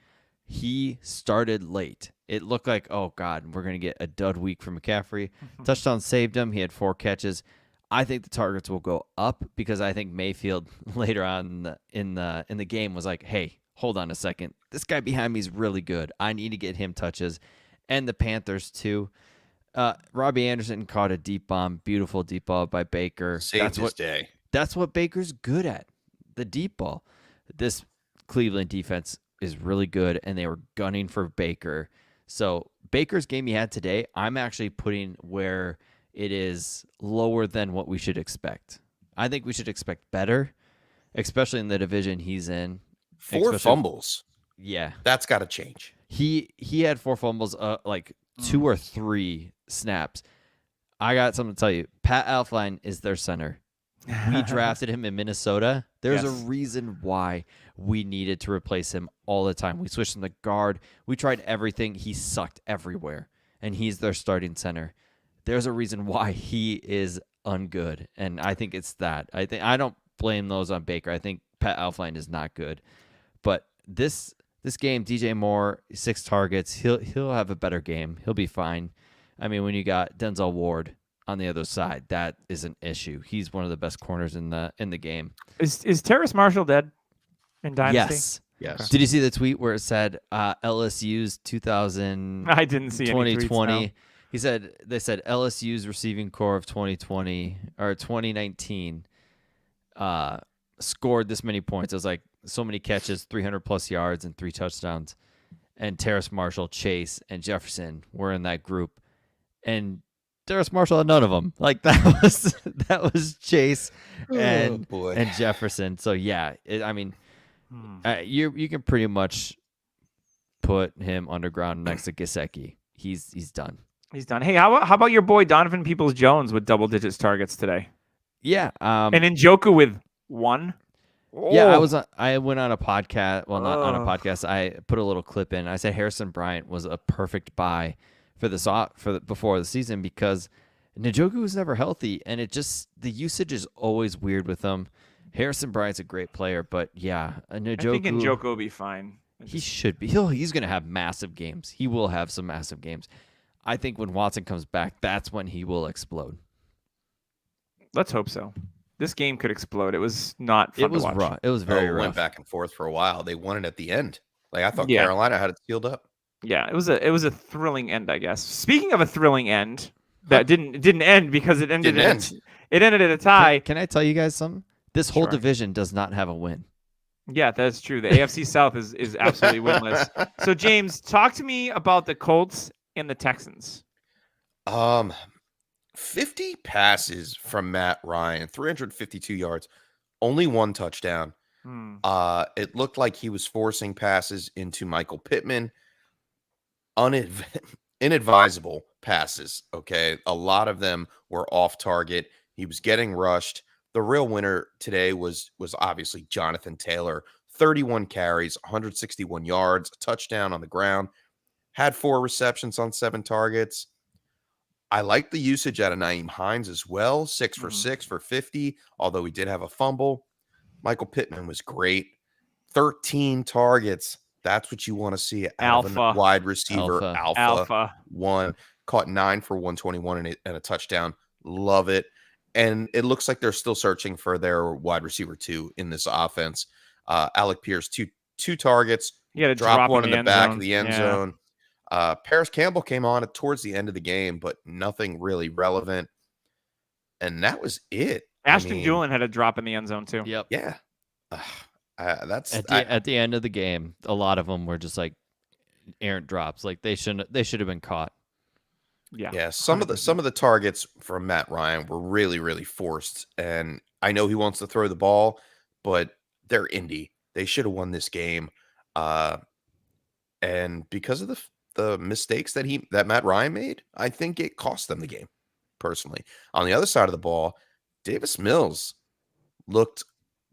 He started late. It looked like, oh God, we're gonna get a dud week from McCaffrey. Touchdown saved him. He had 4 catches. I think the targets will go up because I think Mayfield later on in the game was like, hey, hold on a second. This guy behind me is really good. I need to get him touches. And the Panthers too. Robbie Anderson caught a deep bomb, beautiful deep ball by Baker. Saved his day. That's what Baker's good at, the deep ball. This Cleveland defense is really good, and they were gunning for Baker. So Baker's game he had today, I'm actually putting where it is lower than what we should expect. I think we should expect better, especially in the division he's in. 4 fumbles. Yeah. That's got to change. He had 4 fumbles, like 2 or 3 snaps. I got something to tell you. Pat Elflein is their center. We drafted him in Minnesota. There's Yes. a reason why we needed to replace him all the time. We switched him to guard. We tried everything. He sucked everywhere, and he's their starting center. There's a reason why he is ungood, and I think it's that. I don't blame those on Baker. I think Pat Elflein is not good, but this game, DJ Moore, 6 targets. He'll have a better game. He'll be fine. I mean, when you got Denzel Ward on the other side, that is an issue. He's one of the best corners in the game. Is Terrace Marshall dead in Dynasty? Yes. Yes. Did you see the tweet where it said LSU's 2020? I didn't see any tweets, no. They said LSU's receiving core of 2020 or 2019 scored this many points. It was like so many catches, 300 plus yards and 3 touchdowns. And Terrace Marshall, Chase, and Jefferson were in that group. And Terrace Marshall had none of them. Like that was Chase and boy. and Jefferson. So yeah, I mean, you can pretty much put him underground next to Gesicki. He's done. He's done. Hey, how about your boy Donovan Peoples-Jones with double digits targets today? Yeah. And Njoku with 1. Yeah, Oh. I went on a podcast. Well, not on a podcast. I put a little clip in. I said Harrison Bryant was a perfect buy before the season because Njoku was never healthy, and the usage is always weird with him. Harrison Bryant's a great player, but yeah, I think Njoku will be fine. He should be. He's going to have massive games. He will have some massive games. I think when Watson comes back, that's when he will explode. Let's hope so. This game could explode. It was not fun It was to watch. rough. It was very It rough. went back and forth for a while. They won it at the end. Like I thought Yeah. Carolina had it sealed up. Yeah, it was a thrilling end, I guess. Speaking of a thrilling end, that didn't end because it ended it ended at a tie. Can I tell you guys something? This whole Sure. division does not have a win. Yeah, that's true. The AFC South is absolutely winless. So James, talk to me about the Colts and the Texans. 50 passes from Matt Ryan, 352 yards, only 1 touchdown. It looked like he was forcing passes into Michael Pittman. Inadvisable passes. Okay. A lot of them were off target. He was getting rushed. The real winner today was obviously Jonathan Taylor. 31 carries, 161 yards, a touchdown on the ground, had 4 receptions on 7 targets. I like the usage out of Nyheim Hines as well. 6 for 6 for 50, although he did have a fumble. Michael Pittman was great. 13 targets. That's what you want to see out of a wide receiver. Alpha. 1. Caught 9 for 121 and a touchdown. Love it. And it looks like they're still searching for their wide receiver 2 in this offense. Alec Pierce, two targets. He had a drop one in the back zone. of the end zone. Paris Campbell came on towards the end of the game, but nothing really relevant. And that was it. Ashton Dulin had a drop in the end zone too. Yep. Yeah. That's at the end of the game, a lot of them were just like errant drops. Like they should have been caught. Yeah. Some of the targets from Matt Ryan were really, really forced. And I know he wants to throw the ball, but they're Indy. They should have won this game. And because of the mistakes that Matt Ryan made, I think it cost them the game. Personally, on the other side of the ball, Davis Mills looked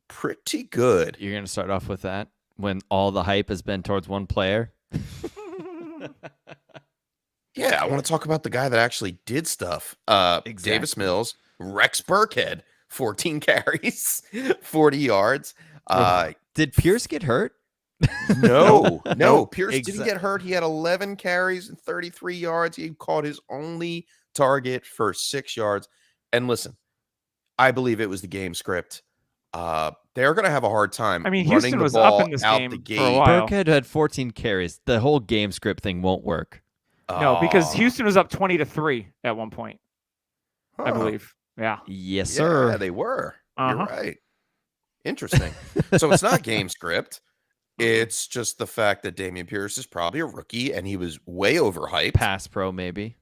pretty good. You're going to start off with that when all the hype has been towards one player. Yeah, I want to talk about the guy that actually did stuff. Exactly. Davis Mills, Rex Burkhead, 14 carries, 40 yards. Did Pierce get hurt? No, Nope. Pierce didn't get hurt. He had 11 carries and 33 yards. He caught his only target for 6 yards. And listen, I believe it was the game script. They're going to have a hard time. I mean, running Houston the was ball up in this out game the for a gate. while. Burkhead had 14 carries. The whole game script thing won't work. No, because Oh, Houston was up 20-3 at one point, I huh. believe. Yeah. Yes, Yeah, sir. they were. Uh-huh. You're right. Interesting. So it's not game script. It's just the fact that Damian Pierce is probably a rookie and he was way overhyped. Pass pro, maybe.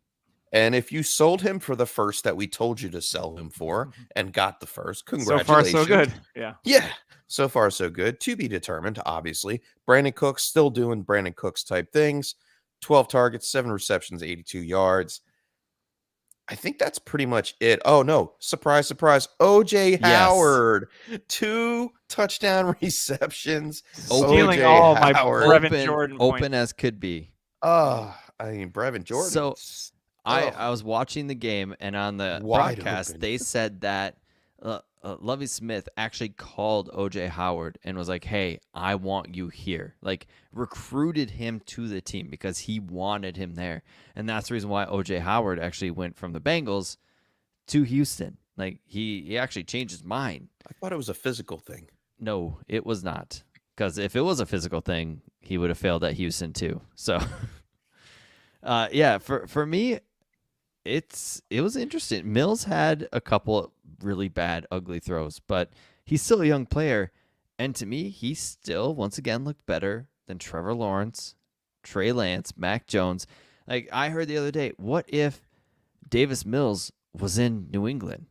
And if you sold him for the first that we told you to sell him for and got the first, So congratulations. far, so good. Yeah. Yeah. So far, so good. To be determined, obviously. Brandon Cooks still doing Brandon Cooks type things. 12 targets, 7 receptions, 82 yards. I think that's pretty much it. Oh, no. Surprise, surprise. OJ Yes. Howard. 2 touchdown receptions. Stealing O.J. all my Howard. Brevin Jordan open points. as could be. I mean, Brevin Jordan. So, Oh. I was watching the game, and on the Wide broadcast, open. they said that Lovie Smith actually called OJ Howard and was like, "Hey, I want you here." Like, recruited him to the team because he wanted him there, and that's the reason why OJ Howard actually went from the Bengals to Houston. Like, he actually changed his mind. I thought it was a physical thing. No, it was not. Because if it was a physical thing, he would have failed at Houston too. So, yeah, for me, it was interesting. Mills had a couple of really bad, ugly throws, but he's still a young player, and to me, he still once again looked better than Trevor Lawrence, Trey Lance, Mac Jones. Like, I heard the other day, what if Davis Mills was in New England?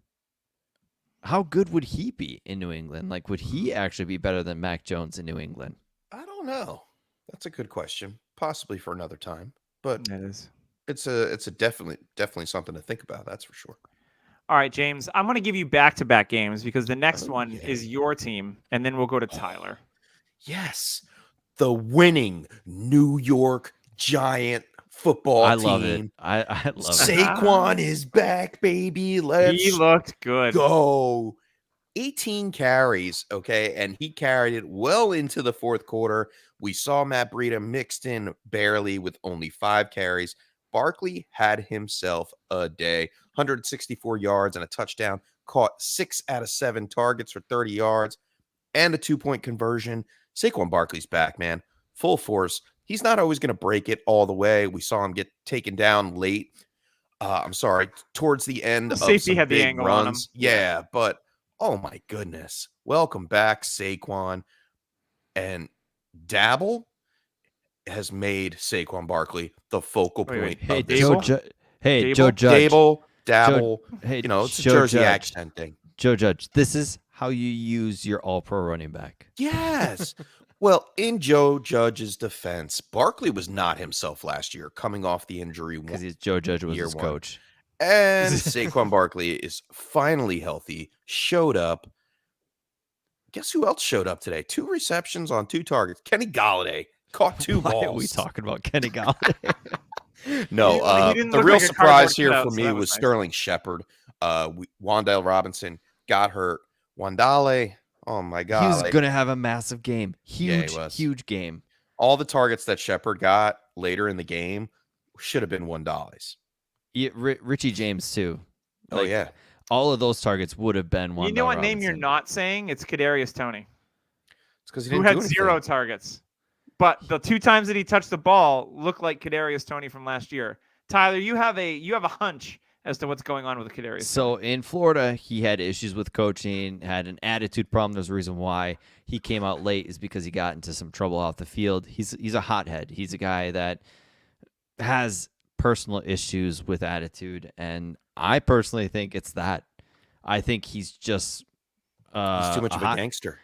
How good would he be in New England? Like, would he actually be better than Mac Jones in New England? I don't know. That's a good question. Possibly for another time. But It is. it's a definitely something to think about. That's for sure. All right, James, I'm going to give you back-to-back games because the next Oh, one yeah. is your team, and then we'll go to Tyler. Yes. The winning New York Giant football I team. love it. I love it. Saquon is back, baby. Let's He looked good. go. 18 carries, okay, and he carried it well into the fourth quarter. We saw Matt Breida mixed in barely with only 5 carries. Barkley had himself a day. 164 yards and a touchdown, caught 6 out of 7 targets for 30 yards and a 2-point conversion. Saquon Barkley's back, man. Full force. He's not always going to break it all the way. We saw him get taken down late. Towards the end of Safety some had the big angle on him. runs. Yeah, but oh my goodness. Welcome back, Saquon. And Dabble has made Saquon Barkley the focal Wait, point Hey, of this. Dable? Joe Judge. Dabble. Hey, You know, it's a Joe Jersey Judge. accent thing. Joe Judge. This is how you use your all-pro running back. Yes. Well, in Joe Judge's defense, Barkley was not himself last year, coming off the injury. Because Joe Judge was Year his one. coach. And Saquon Barkley is finally healthy, showed up. Guess who else showed up today? 2 receptions on 2 targets. Kenny Galladay caught 2 Why balls. are we talking about Kenny Galladay? No, He didn't the look real like a surprise cardboard here cutout, for so me that was was nice. Sterling Shepard. Wandale Robinson got hurt. Wandale, oh my he God. was going to have a massive game. Yeah, he Huge, was. huge game. All the targets that Shepard got later in the game should have been $1. Yeah, Richie James, too. Oh, Like, yeah. All of those targets would have been one. You know what name you're not saying? It's Kadarius Toney, It's because he who didn't had do anything. 0 targets. But the 2 times that he touched the ball looked like Kadarius Toney from last year. Tyler, you have a hunch as to what's going on with Kadarius. So in Florida, he had issues with coaching, had an attitude problem. There's a reason why he came out late is because he got into some trouble off the field. He's a hothead. He's a guy that has personal issues with attitude, and I personally think it's that. I think he's just He's too much of a gangster.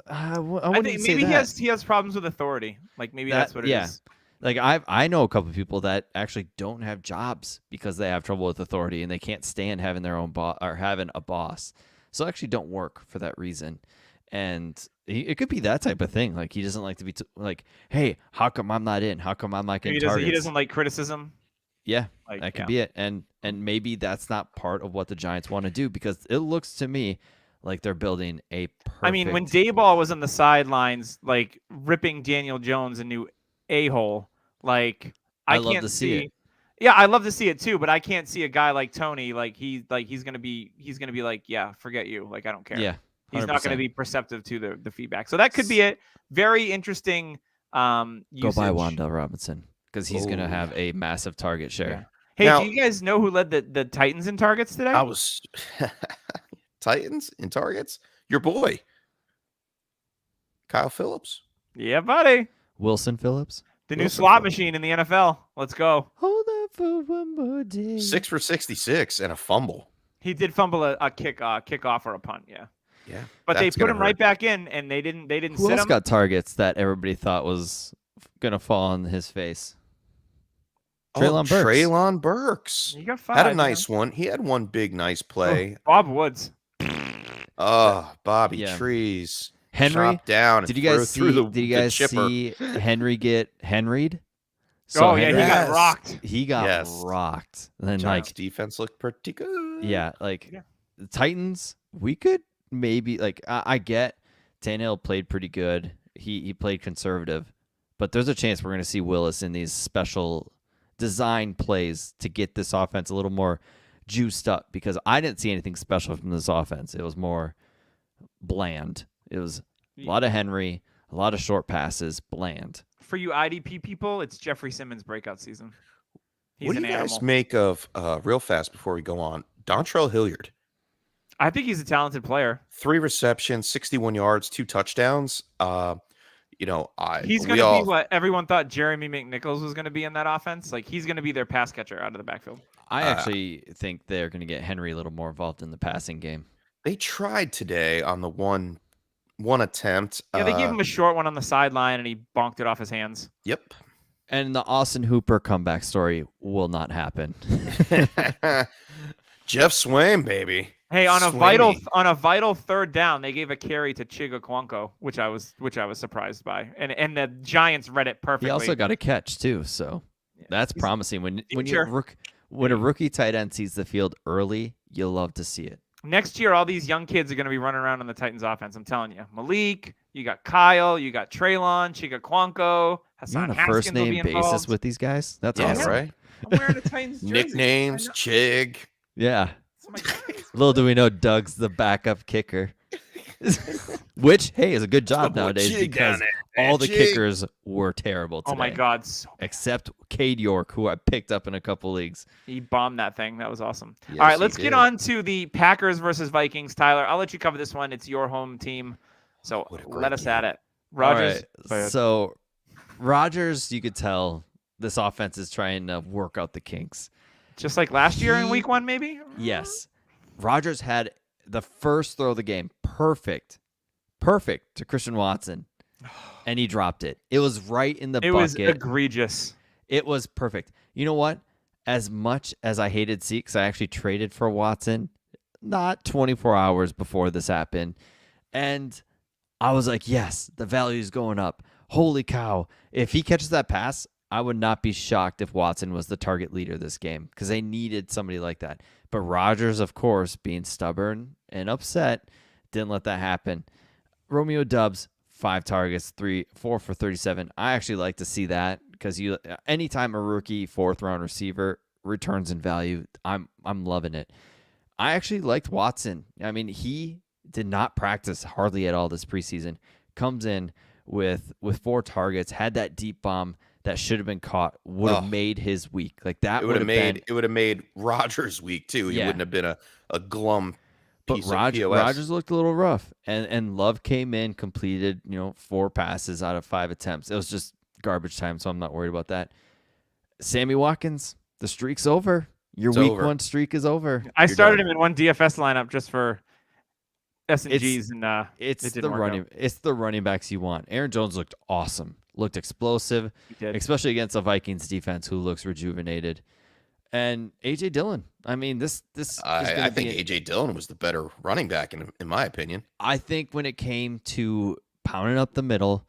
I I wouldn't think say maybe that. he has problems with authority. Like maybe that's what it is. Like I know a couple of people that actually don't have jobs because they have trouble with authority and they can't stand having their own boss or having a boss. So actually don't work for that reason. And it could be that type of thing. Like he doesn't like to be like, hey, how come I'm not in? How come I'm not getting targets? He doesn't like criticism. Yeah, Like, that could be it. And maybe that's not part of what the Giants want to do because it looks to me like they're building a perfect. I mean, when Dayball was on the sidelines, like ripping Daniel Jones a new a-hole, like I love can't to see it. Yeah, I love to see it too, but I can't see a guy like Tony he's gonna be like, yeah, forget you, like I don't care. Yeah, 100%. He's not gonna be perceptive to the feedback. So that could be it. Very interesting. Go Usage. buy Wan'Dale Robinson because he's gonna have a massive target share. Yeah. Hey, Now- do you guys know who led the Titans in targets today? I was Titans in targets. Your boy, Kyle Phillips. Yeah, buddy. Wilson Phillips. The new Wilson slot Phillips. machine in the NFL. Let's go. Hold up for one more day. 6 for 66 and a fumble. He did fumble a kickoff or a punt, yeah. Yeah, But they that's put gonna him right hurt. back in, and they didn't Who sit else him. got targets that everybody thought was gonna fall on his face? Treylon Burks. Treylon Burks You got five. had a man. nice one. He had one big nice play. Bob Woods. Oh, Bobby Yeah. Trees. Henry. Chopped down. And Did you guys threw see? the, Did you the guys chipper. see Henry get Henried? Oh yeah, he Henry- got Yes. rocked. He got Yes. rocked. And then Giants like defense looked pretty good. yeah, like Yeah. the Titans, we could maybe like I get Tannehill played pretty good. He played conservative, but there's a chance we're going to see Willis in these special design plays to get this offense a little more juiced up because I didn't see anything special from this offense. It was more bland. It was a lot of Henry, a lot of short passes, bland. For you IDP people, it's Jeffrey Simmons' breakout season. He's What do an you guys animal. make of real fast before we go on? Dontrell Hilliard, I think he's a talented player. 3 receptions, 61 yards, 2 touchdowns. He's He's going to be what everyone thought Jeremy McNichols was going to be in that offense. Like he's going to be their pass catcher out of the backfield. I actually think they're going to get Henry a little more involved in the passing game. They tried today on the one attempt. Yeah, they gave him a short one on the sideline, and he bonked it off his hands. Yep. And the Austin Hooper comeback story will not happen. Jeff Swaim, baby. Hey, on a Sweeney. vital third down, they gave a carry to Chiga Kwanko, which I was surprised by, and the Giants read it perfectly. He also got a catch too, so that's He's- promising. When future. when a rookie tight end sees the field early, you'll love to see it. Next year, all these young kids are going to be running around on the Titans offense. I'm telling you, Malik, you got Kyle, you got Treylon, Chiga Kwanko, You're Hassan on a Haskins first will be name basis involved. with these guys. That's Yeah, awesome. right. I'm wearing a Titans jersey. Nicknames, I know. Chig. Yeah. It's my guys. Little do we know, Doug's the backup kicker, which hey is a good job boy nowadays Chig because down there, all the Chig. kickers were terrible today. Oh my God, so Except Cade York, who I picked up in a couple leagues. he bombed that thing. That was awesome. Yes, All right, he let's get did. on to the Packers versus Vikings. Tyler, I'll let you cover this one. It's your home team, so What a great let us game. at it. All Rogers, right, so Rodgers, you could tell this offense is trying to work out the kinks. just like last year in He- Week 1, maybe. Yes. Rodgers had the first throw of the game perfect to Christian Watson, and he dropped it. It was right in the It was bucket. egregious. It was perfect. You know what? As much as I hated because I actually traded for Watson not 24 hours before this happened, and I was like, yes, the value is going up. Holy cow. If he catches that pass, I would not be shocked if Watson was the target leader this game because they needed somebody like that. But Rodgers, of course, being stubborn and upset, didn't let that happen. Romeo Doubs, 5 targets, 4 for 37. I actually like to see that because anytime a rookie 4th-round receiver returns in value, I'm loving it. I actually liked Watson. I mean, he did not practice hardly at all this preseason. Comes in with 4 targets, had that deep bomb that should have been caught, would have made his week. Like that It would have made Rodgers week too. He Yeah. wouldn't have been a glum But piece of POS. Rodgers looked a little rough, and Love came in, completed 4 passes out of 5 attempts. It was just garbage time, so I'm not worried about that. Sammy Watkins, the streak's over. Your It's week over. 1 streak is over. I started done. him in one DFS lineup just for S and Gs, and It's it the didn't work running. out. It's the running backs you want. Aaron Jones looked awesome. looked explosive, He did. especially against a Vikings defense who looks rejuvenated. And A.J. Dillon. I mean, this is I gonna think be A.J. Dillon was the better running back, in my opinion. I think when it came to pounding up the middle,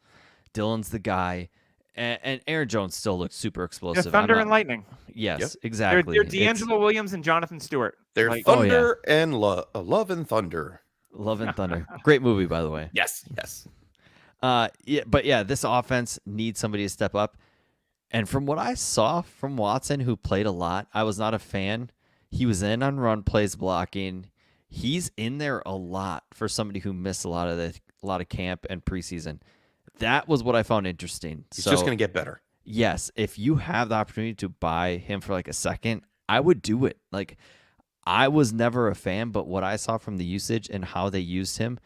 Dillon's the guy. And Aaron Jones still looks super Yeah, explosive. thunder and lightning. Yes, Yep. exactly. They're It's D'Angelo Williams and Jonathan Stewart. They're Like, Oh, yeah. Thunder and Love and Thunder. Love and Thunder. Great movie, by the way. Yes, yes. Yeah, this offense needs somebody to step up. And from what I saw from Watson, who played a lot, I was not a fan. He was in on run plays blocking. He's in there a lot for somebody who missed a lot of camp and preseason. That was what I found interesting. He's just going to get better. Yes, if you have the opportunity to buy him for like a second, I would do it. Like, I was never a fan, but what I saw from the usage and how they used him,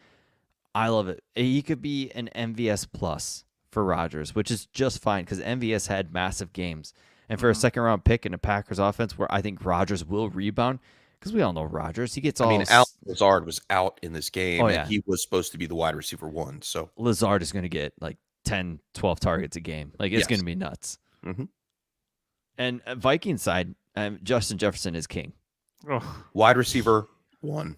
I love it. He could be an MVS plus for Rodgers, which is just fine because MVS had massive games. And for a second round pick in a Packers offense where I think Rodgers will rebound, because we all know Rodgers, he gets all. I mean, Al Lazard was out in this game, Oh, yeah. and he was supposed to be the wide receiver 1. So Lazard is going to get like 10, 12 targets a game. Like, it's Yes. going to be nuts. Mhm. And Viking side, Justin Jefferson is king. ugh. wide receiver 1.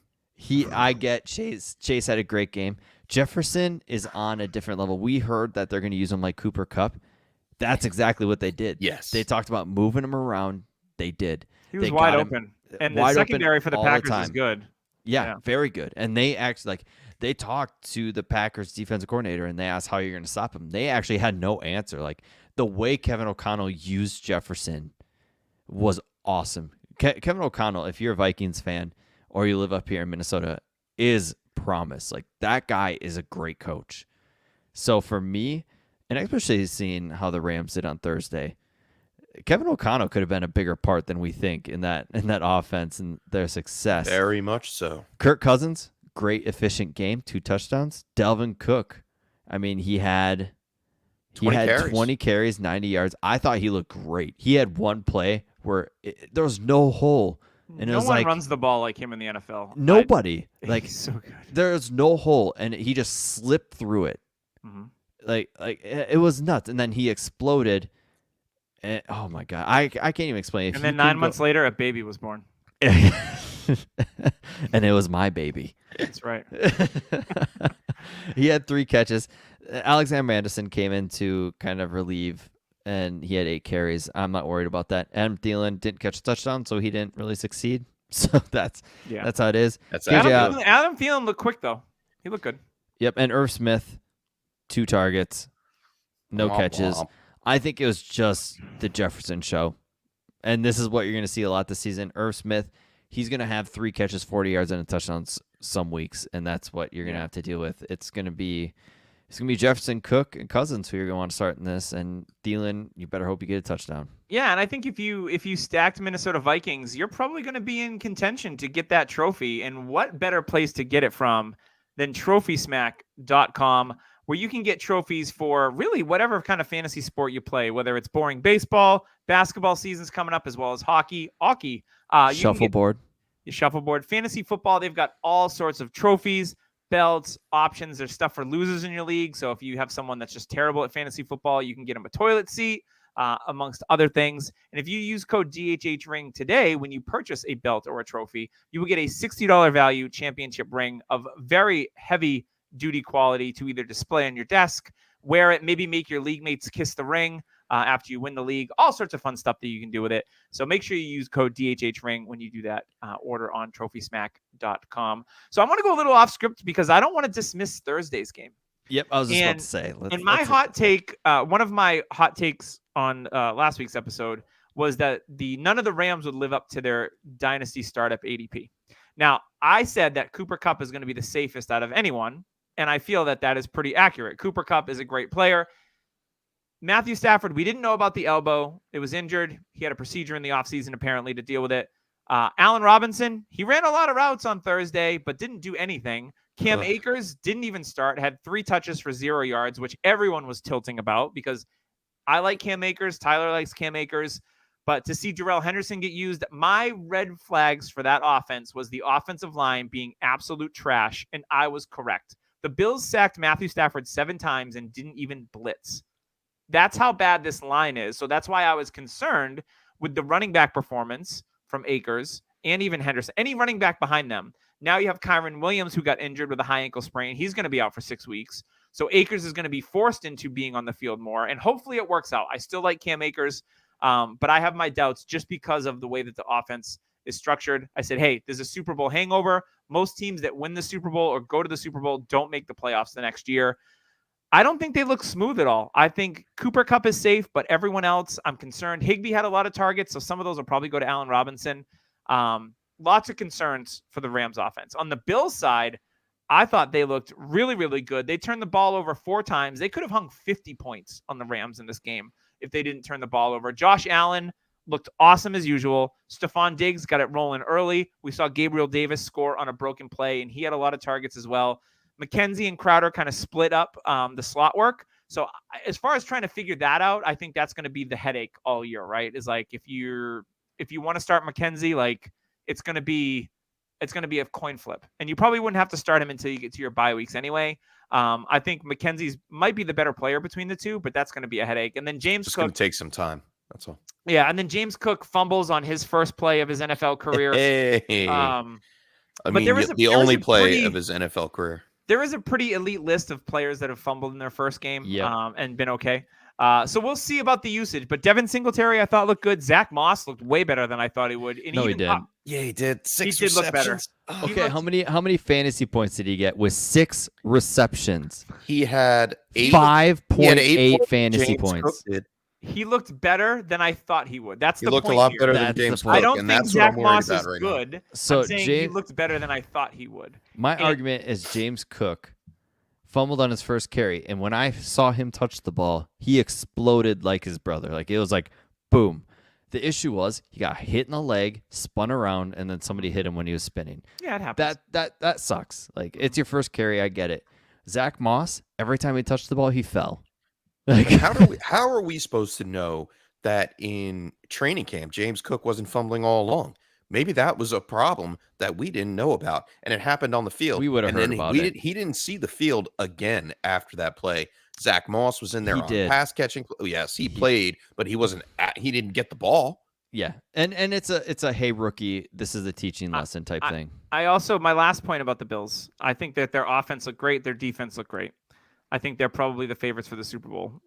I get Chase. Chase had a great game. Jefferson is on a different level. We heard that they're going to use him like Cooper Kupp. That's exactly what they did. Yes. They talked about moving him around. They did. He was They wide got him open. And the wide open secondary for the all the Packers is time. good. Yeah, Yeah. very good. And they actually they talked to the Packers defensive coordinator and they asked how you're going to stop him. They actually had no answer. Like, the way Kevin O'Connell used Jefferson was awesome. Kevin O'Connell, if you're a Vikings fan or you live up here in Minnesota, is promise. Like, that guy is a great coach. So for me, and especially seeing how the Rams did on Thursday, Kevin O'Connell could have been a bigger part than we think in that offense and their success. Very much so. Kirk Cousins, great efficient game, 2 touchdowns. Delvin Cook, I mean, he had 20 carries. 20 carries, 90 yards. I thought he looked great. He had one play where there was no hole, and it no was one like runs the ball like him in the NFL. nobody. Like, He's so good. there's no hole, and he just slipped through it. Mhm. Like it was nuts, and then he exploded. And, oh my god, I can't even explain. If And you then can 9 go- months later, a baby was born. and it was my baby. That's right. He had 3 catches. Alexander Anderson came in to kind of relieve, and he had 8 carries. I'm not worried about that. Adam Thielen didn't catch a touchdown, so he didn't really succeed. So that's how it is. That's KJ Adam Adam Thielen looked quick though. He looked good. Yep, and Irv Smith, 2 targets, no Womp catches. womp. I think it was just the Jefferson show. And this is what you're going to see a lot this season. Irv Smith, he's going to have 3 catches, 40 yards, and a touchdown some weeks, and that's what you're going to have to deal with. It's going to be Jefferson, Cook, and Cousins who you're going to want to start in this, and Thielen, you better hope you get a touchdown. Yeah, and I think if you stacked Minnesota Vikings, you're probably going to be in contention to get that trophy. And what better place to get it from than TrophySmack.com, where you can get trophies for really whatever kind of fantasy sport you play, whether it's boring baseball, basketball season's coming up, as well as hockey. Shuffleboard. Shuffleboard, fantasy football. They've got all sorts of trophies, belts, options. There's stuff for losers in your league. So if you have someone that's just terrible at fantasy football, you can get them a toilet seat, amongst other things. And if you use code DHHRing today, when you purchase a belt or a trophy, you will get a $60 value championship ring of very heavy duty quality to either display on your desk, wear it, maybe make your league mates kiss the ring after you win the league, all sorts of fun stuff that you can do with it. So make sure you use code DHHRing when you do that order on TrophySmack.com. So I want to go a little off script because I don't want to dismiss Thursday's game. Yep, I was just about And- to say. And my hot take, one of my hot takes on last week's episode was that none of the Rams would live up to their dynasty startup ADP. Now, I said that Cooper Kupp is going to be the safest out of anyone, and I feel that that is pretty accurate. Cooper Kupp is a great player. Matthew Stafford, we didn't know about the elbow. It was injured. He had a procedure in the offseason apparently to deal with it. Allen Robinson, he ran a lot of routes on Thursday, but didn't do anything. Cam Ugh. Akers didn't even start, had 3 touches for 0 yards, which everyone was tilting about because I like Cam Akers. Tyler likes Cam Akers. But to see Jarrell Henderson get used, my red flags for that offense was the offensive line being absolute trash, and I was correct. The Bills sacked Matthew Stafford 7 times and didn't even blitz. That's how bad this line is. So that's why I was concerned with the running back performance from Akers and even Henderson. Any running back behind them. Now you have Kyron Williams, who got injured with a high ankle sprain. He's going to be out for 6 weeks. So Akers is going to be forced into being on the field more, and hopefully it works out. I still like Cam Akers, but I have my doubts just because of the way that the offense is structured. I said, hey, there's a Super Bowl hangover. Most teams that win the Super Bowl or go to the Super Bowl don't make the playoffs the next year. I don't think they look smooth at all. I think Cooper Kupp is safe, but everyone else, I'm concerned. Higbee had a lot of targets, so some of those will probably go to Allen Robinson. Lots of concerns for the Rams offense. On the Bills side, I thought they looked really, really good. They turned the ball over 4 times. They could have hung 50 points on the Rams in this game if they didn't turn the ball over. Josh Allen looked awesome as usual. Stephon Diggs got it rolling early. We saw Gabriel Davis score on a broken play, and he had a lot of targets as well. McKenzie and Crowder kind of split up the slot work. So as far as trying to figure that out, I think that's going to be the headache all year, right? Is like if you want to start McKenzie, like it's going to be a coin flip, and you probably wouldn't have to start him until you get to your bye weeks anyway. I think McKenzie's might be the better player between the two, but that's going to be a headache. And then James It's Cook going to take some time. That's all. Yeah, and then James Cook fumbles on his first play of his NFL career. Hey. I mean, the only play of his NFL career. There is a pretty elite list of players that have fumbled in their first game and been okay. So we'll see about the usage. But Devin Singletary, I thought, looked good. Zach Moss looked way better than I thought he would. And no, he did. Yeah, he did. 6 he did look better. Oh. Okay, how many fantasy points did he get with 6 receptions? He had 5.8 fantasy points. He looked better than I thought he would. That's he the looked point a lot here. better than James Cook. I don't and think that's Zach what I'm Moss is right good. Now. So I'm saying he looked better than I thought he would. My argument is James Cook fumbled on his first carry, and when I saw him touch the ball, he exploded like his brother. Like it was like boom. The issue was he got hit in the leg, spun around, and then somebody hit him when he was spinning. Yeah, it happens. That sucks. Like it's your first carry, I get it. Zach Moss, every time he touched the ball, he fell. Like how are we supposed to know that in training camp James Cook wasn't fumbling all along? Maybe that was a problem that we didn't know about, and it happened on the field. We would have heard about it. He didn't see the field again after that play. Zach Moss was in there on pass catching. Yes, he played, but he wasn't. He didn't get the ball. Yeah, and it's a hey rookie, this is a teaching lesson type thing. I also my last point about the Bills. I think that their offense looked great. Their defense looked great. I think they're probably the favorites for the Super Bowl.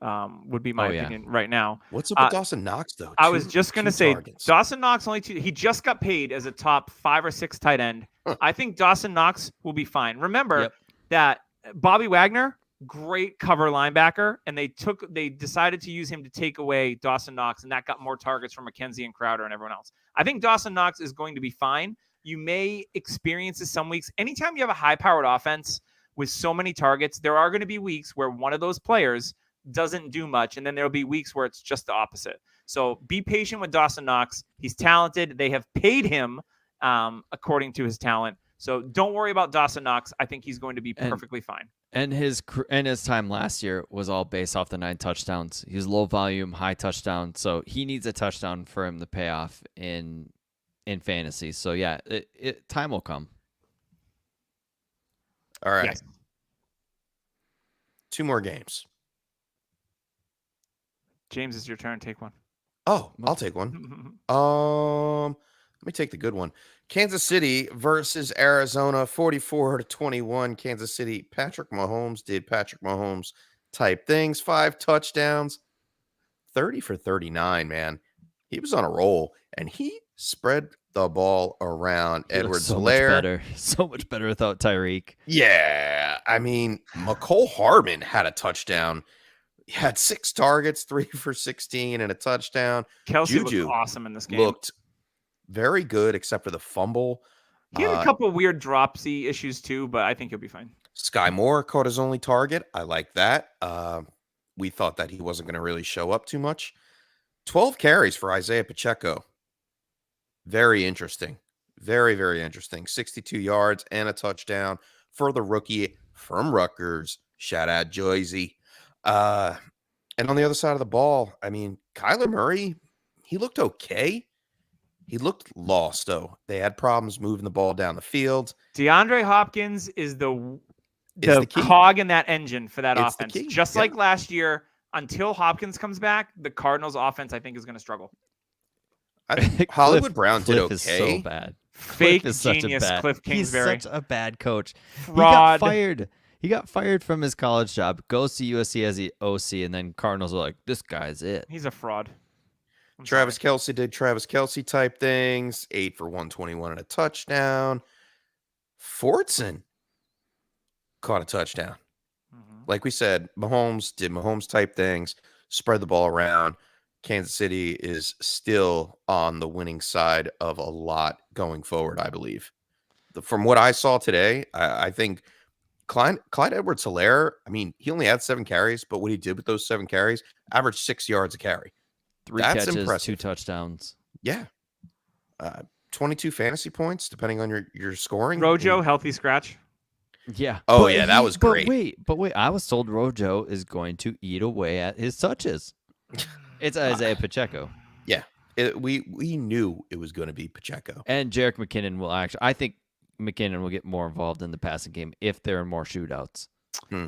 Would be my opinion right now. What's up with Dawson Knox though? I was just going to say targets. Dawson Knox only 2. He just got paid as a top 5 or 6 tight end. I think Dawson Knox will be fine. Remember that Bobby Wagner, great cover linebacker, and they decided to use him to take away Dawson Knox, and that got more targets from McKenzie and Crowder and everyone else. I think Dawson Knox is going to be fine. You may experience this some weeks. Anytime you have a high-powered offense with so many targets, there are going to be weeks where one of those players doesn't do much, and then there'll be weeks where it's just the opposite. So be patient with Dawson Knox. He's talented. They have paid him according to his talent. So don't worry about Dawson Knox. I think he's going to be perfectly fine. And his time last year was all based off the 9 touchdowns. He was low volume, high touchdown. So he needs a touchdown for him to pay off in fantasy. So yeah, time will come. All right. Yes. 2 more games. James, it's your turn. Take one. Oh, I'll take one. Let me take the good one. Kansas City versus Arizona, 44-21. Kansas City. Patrick Mahomes did Patrick Mahomes type things. 5 touchdowns, 30 for 39, man. He was on a roll, and he spread the ball around. Edwards-Helaire. So much better without Tyreek. Yeah. I mean, McCole Hardman had a touchdown. He had 6 targets, 3 for 16, and a touchdown. Kelsey Juju looked awesome in this game. Looked very good, except for the fumble. He had a couple of weird dropsy issues too, but I think he'll be fine. Sky Moore caught his only target. I like that. We thought that he wasn't going to really show up too much. 12 carries for Isaiah Pacheco. Very interesting. Very, very interesting. 62 yards and a touchdown for the rookie from Rutgers. Shout out Joyzy. And on the other side of the ball, I mean, Kyler Murray, he looked okay. He looked lost, though. They had problems moving the ball down the field. DeAndre Hopkins is the key. cog in that engine for that It's the offense. key. Just like last year, until Hopkins comes back, the Cardinals offense, I think, is going to struggle. I think Hollywood Brown did Cliff okay. is so bad. Fake Cliff is such a genius, bad- Cliff Kingsbury. He's such a bad coach. Fraud. He got fired. He got fired from his college job, goes to USC as the OC, and then Cardinals are like, this guy's it. He's a fraud. I'm Travis sorry. Kelsey did Travis Kelsey type things. 8 for 121 and a touchdown. Fortson caught a touchdown. Mhm. Like we said, Mahomes did Mahomes type things, spread the ball around. Kansas City is still on the winning side of a lot going forward, I believe. From what I saw today, I think Clyde Edwards-Helaire, I mean, he only had 7 carries, but what he did with those 7 carries, averaged 6 yards a carry. 3 That's catches, impressive. 2 touchdowns. Yeah. 22 fantasy points, depending on your scoring. Rojo, healthy scratch. Yeah. Oh, But yeah, that was great. But wait. I was told Rojo is going to eat away at his touches. It's Isaiah Pacheco. We knew it was going to be Pacheco. And Jerick McKinnon will actually, I think McKinnon will get more involved in the passing game if there are more shootouts.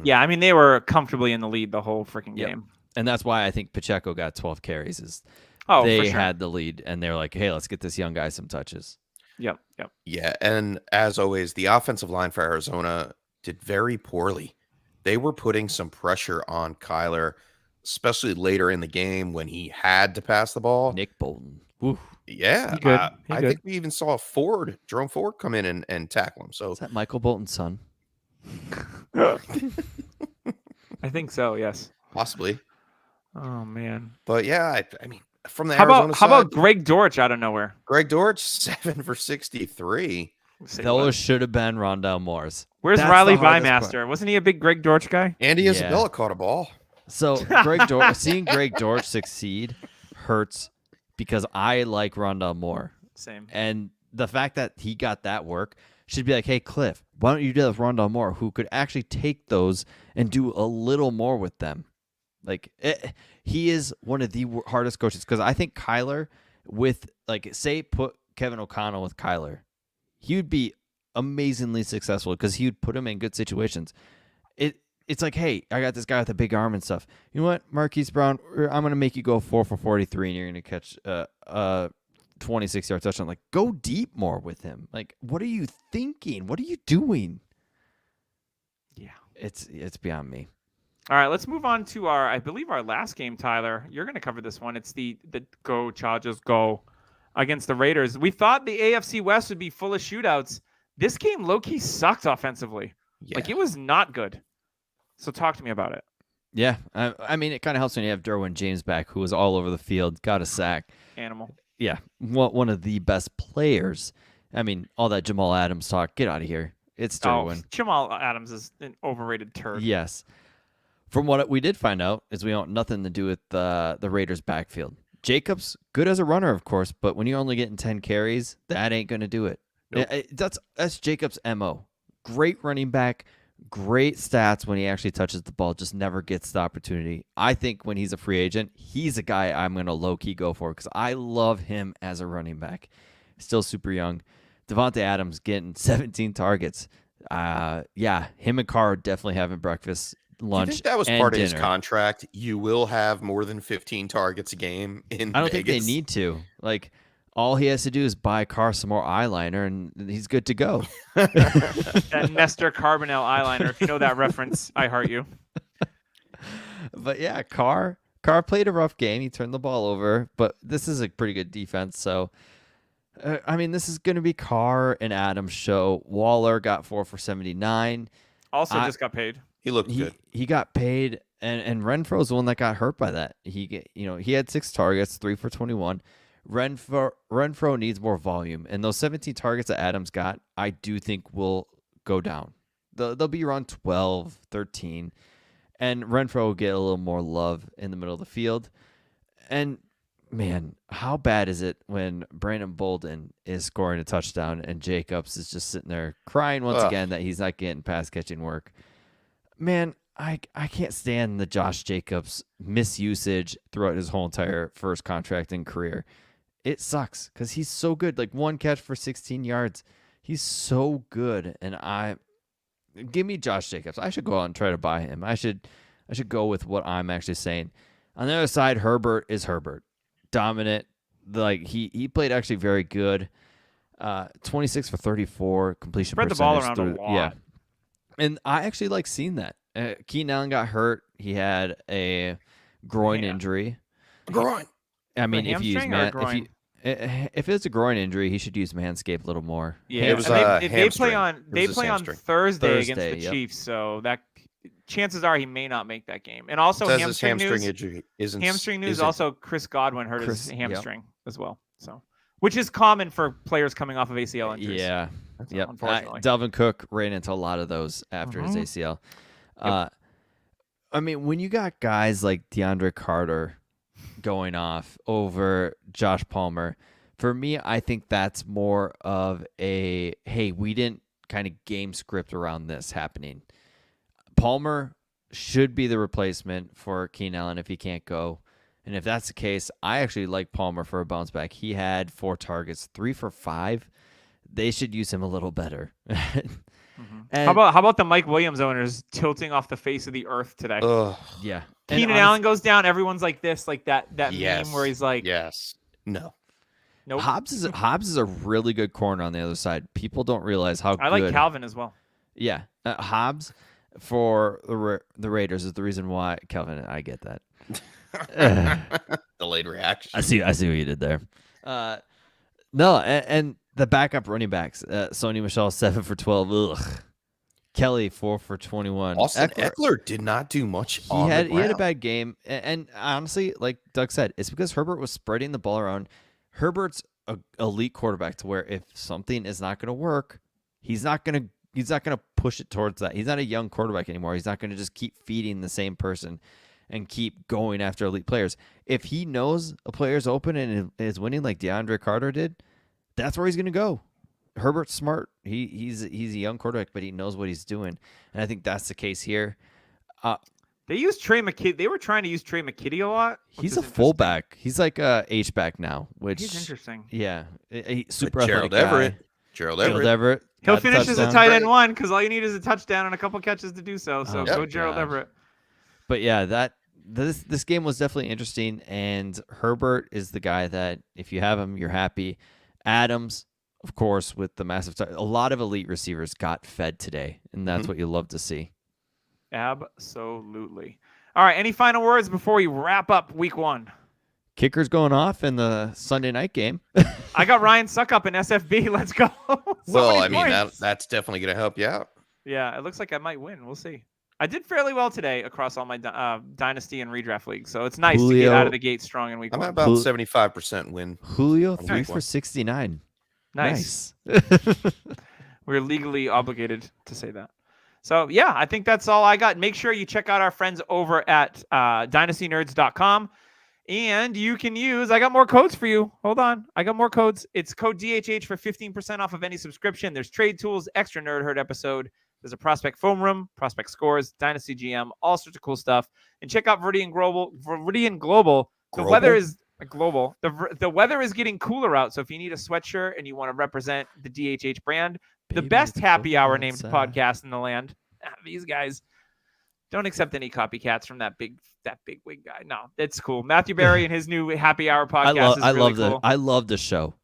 Yeah, I mean, they were comfortably in the lead the whole freaking Yep. game. And that's why I think Pacheco got 12 carries. Is Oh, they for sure. had the lead and they were like, hey, let's get this young guy some touches. Yep. Yeah, and as always, the offensive line for Arizona did very poorly. They were putting some pressure on Kyler, especially later in the game when he had to pass the ball. Nick Bolton. Woo. Yeah, He good. He I good. think we even saw Jerome Ford come in and tackle him. So Is that Michael Bolton's son? I think so. Yes. possibly. Oh man. But yeah, I mean, from the How Arizona about side, Greg Dortch out of nowhere? Greg Dortch, 7 for 63. Say Those what? should have been Rondell Moore's. Where's That's Riley the hardest part. Bymaster? Wasn't he a big Greg Dortch guy? Andy Yeah. Isabella caught a ball. So seeing Greg Dortch succeed hurts because I like Rondell Moore. Same. And the fact that he got that work should be like, hey, Cliff, why don't you do that with Rondell Moore, who could actually take those and do a little more with them? Like, he is one of the hardest coaches because I think Kyler with, like, say, put Kevin O'Connell with Kyler, he would be amazingly successful because he would put him in good situations. It's like, hey, I got this guy with a big arm and stuff. You know what, Marquise Brown, I'm going to make you go 4 for 43 and you're going to catch a 26-yard touchdown. Like, go deep more with him. Like, what are you thinking? What are you doing? Yeah. It's beyond me. All right, let's move on to I believe our last game, Tyler. You're going to cover this one. It's the Go Chargers Go against the Raiders. We thought the AFC West would be full of shootouts. This game low-key sucked offensively. Yeah. Like, it was not good. So talk to me about it. Yeah, I mean, it kind of helps when you have Derwin James back, who was all over the field, got a sack. Animal. Yeah, one of the best players. I mean, all that Jamal Adams talk, get out of here. It's Derwin. Oh, Jamal Adams is an overrated turd. Yes. From what we did find out is we want nothing to do with the Raiders' backfield. Jacobs, good as a runner, of course, but when you're only getting 10 carries, that ain't going to do it. Nope. That's Jacobs' MO. Great running back, great stats when he actually touches the ball, just never gets the opportunity. I think when he's a free agent, he's a guy I'm going to low-key go for because I love him as a running back. Still super young. Devontae Adams getting 17 targets. Yeah, him and Carr are definitely having breakfast, lunch, Do you think that was and part of dinner. his contract? You will have more than 15 targets a game in I don't think they Vegas? need to. Like, all he has to do is buy Carr some more eyeliner, and he's good to go. That Nestor Carbonell eyeliner. If you know that reference, I heart you. But yeah, Carr played a rough game. He turned the ball over, but this is a pretty good defense. So, I mean, this is going to be Carr and Adams' show. Waller got 4 for 79. Also just got paid. He looked good. He got paid, and Renfro's the one that got hurt by that. He had 6 targets, 3 for 21. Renfro needs more volume, and those 17 targets that Adams got, I do think will go down. They'll be around 12, 13, and Renfro will get a little more love in the middle of the field. And man, how bad is it when Brandon Bolden is scoring a touchdown and Jacobs is just sitting there crying once again that he's not getting pass catching work? Man, I can't stand the Josh Jacobs misusage throughout his whole entire first contracting career. It sucks because he's so good. Like 1 catch for 16 yards. He's so good. And give me Josh Jacobs. I should go out and try to buy him. I should I should go with what I'm actually saying. On the other side, Herbert is Herbert. Dominant. Like he played actually very good. 26 for 34 completion Spread the percentage. ball around a lot. Yeah. And I actually like seeing that. Keenan Allen got hurt. He had a groin injury. Groin. I mean, if you use hamstring or groin? if it's a groin injury, he should use Manscaped a little more. Yeah, It was and a they play hamstring. on It they was his play on hamstring. Thursday against Thursday, the yep. Chiefs, so that chances are he may not make that game. And also Says his hamstring hamstring news. injury isn't. Hamstring news. isn't- Also, Chris Godwin hurt his Yep. hamstring as well. So, which is common for players coming off of ACL injuries. Yeah. That's Yep. unfortunately. Delvin Cook ran into a lot of those after his Mhm. ACL. I mean, when you got guys like DeAndre Carter going off over Josh Palmer, for me, I think that's more of a, hey, we didn't kind of game script around this happening. Palmer should be the replacement for Keenan Allen if he can't go. And if that's the case, I actually like Palmer for a bounce back. He had 4 targets, 3 for 5. They should use him a little better. And, How about the Mike Williams owners tilting off the face of the earth today? Ugh. yeah. And Keenan Allen goes down. Everyone's like this, like that Yes. meme where he's like, Yes. No. nope. Hobbs is a really good corner on the other side. People don't realize how I like good. Calvin as well. Yeah, Hobbs for the Raiders is the reason why Calvin. I get that. Delayed reaction. I see what you did there. No, and the backup running backs, Sony Michel 7 for 12. Ugh. Kelly 4 for 21. Austin Eckler did not do much. He on had the he had a ground. bad game, and honestly, like Doug said, it's because Herbert was spreading the ball around. Herbert's a elite quarterback to where if something is not going to work, he's not going to push it towards that. He's not a young quarterback anymore. He's not going to just keep feeding the same person and keep going after elite players. If he knows a player's open and is winning like DeAndre Carter did, that's where he's going to go. Herbert's smart. He's a young quarterback, but he knows what he's doing, and I think that's the case here. They used Trey McKitty. They were trying to use Trey McKitty a lot. which He's is a interesting. fullback. He's like a H-back now, which He's interesting. yeah, a But super Gerald athletic Everett. guy. Gerald Gerald Everett. Everett. He'll got finish as a touchdown. tight end 1 because all you need is a touchdown and a couple catches to do so. So Oh, go my Gerald God. Everett. But yeah, this game was definitely interesting, and Herbert is the guy that if you have him, you're happy. Adams, of course, with the massive a lot of elite receivers got fed today, and that's what you love to see. Absolutely. All right. Any final words before we wrap up week 1? Kicker's going off in the Sunday night game. I got Ryan Suckup in SFB. Let's go. So Well, many I mean points. that's definitely going to help you out. Yeah, it looks like I might win. We'll see. I did fairly well today across all my dynasty and redraft leagues, so it's nice to get out of the gate strong in week I'm 1. at about 75% win. Julio Nice 3 one. for 69. Nice. Nice. We're legally obligated to say that. So, yeah, I think that's all I got. Make sure you check out our friends over at dynastynerds.com. And you can use, I got more codes for you. Hold on. I got more codes. It's code DHH for 15% off of any subscription. There's trade tools, extra Nerd Herd episode. There's a prospect foam room, prospect scores, dynasty GM, all sorts of cool stuff. And check out Viridian Global. The weather is global. The weather is getting cooler out. So if you need a sweatshirt and you want to represent the DHH brand, the Baby, best it's happy cold hour named outside. podcast in the land. These guys don't accept any copycats from that big wig guy. No, it's cool. Matthew Berry and his new happy hour podcast is really cool. I love the show.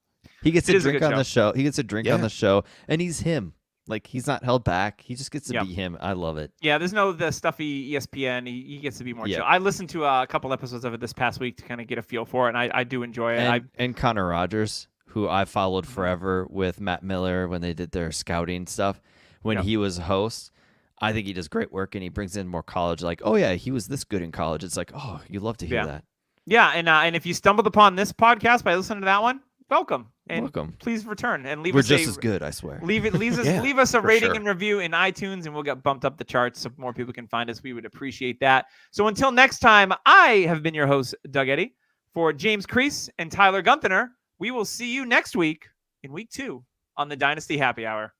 He gets It a is a drink good on the show. He gets a drink on Yeah. the show, and he's him. Like he's not held back. He just gets to Yeah. be him. I love it. Yeah, there's no the stuffy ESPN. He gets to be more Yeah. chill. I listened to a couple episodes of it this past week to kind of get a feel for it, and I do enjoy it. And Connor Rogers, who I followed forever with Matt Miller when they did their scouting stuff, when Yep. he was host, I think he does great work, and he brings in more college. Like, oh yeah, he was this good in college. It's like, oh, you love to hear Yeah. that. Yeah, and if you stumbled upon this podcast by listening to that one, welcome and Welcome. please return and leave We're us just a, as good, I swear. leave Yeah, us a for rating sure. and review in iTunes, and we'll get bumped up the charts so more people can find us. We would appreciate that. So until next time, I have been your host, Doug Eddy. For James Crease and Tyler Gunther, we will see you next week in week 2 on the Dynasty Happy Hour.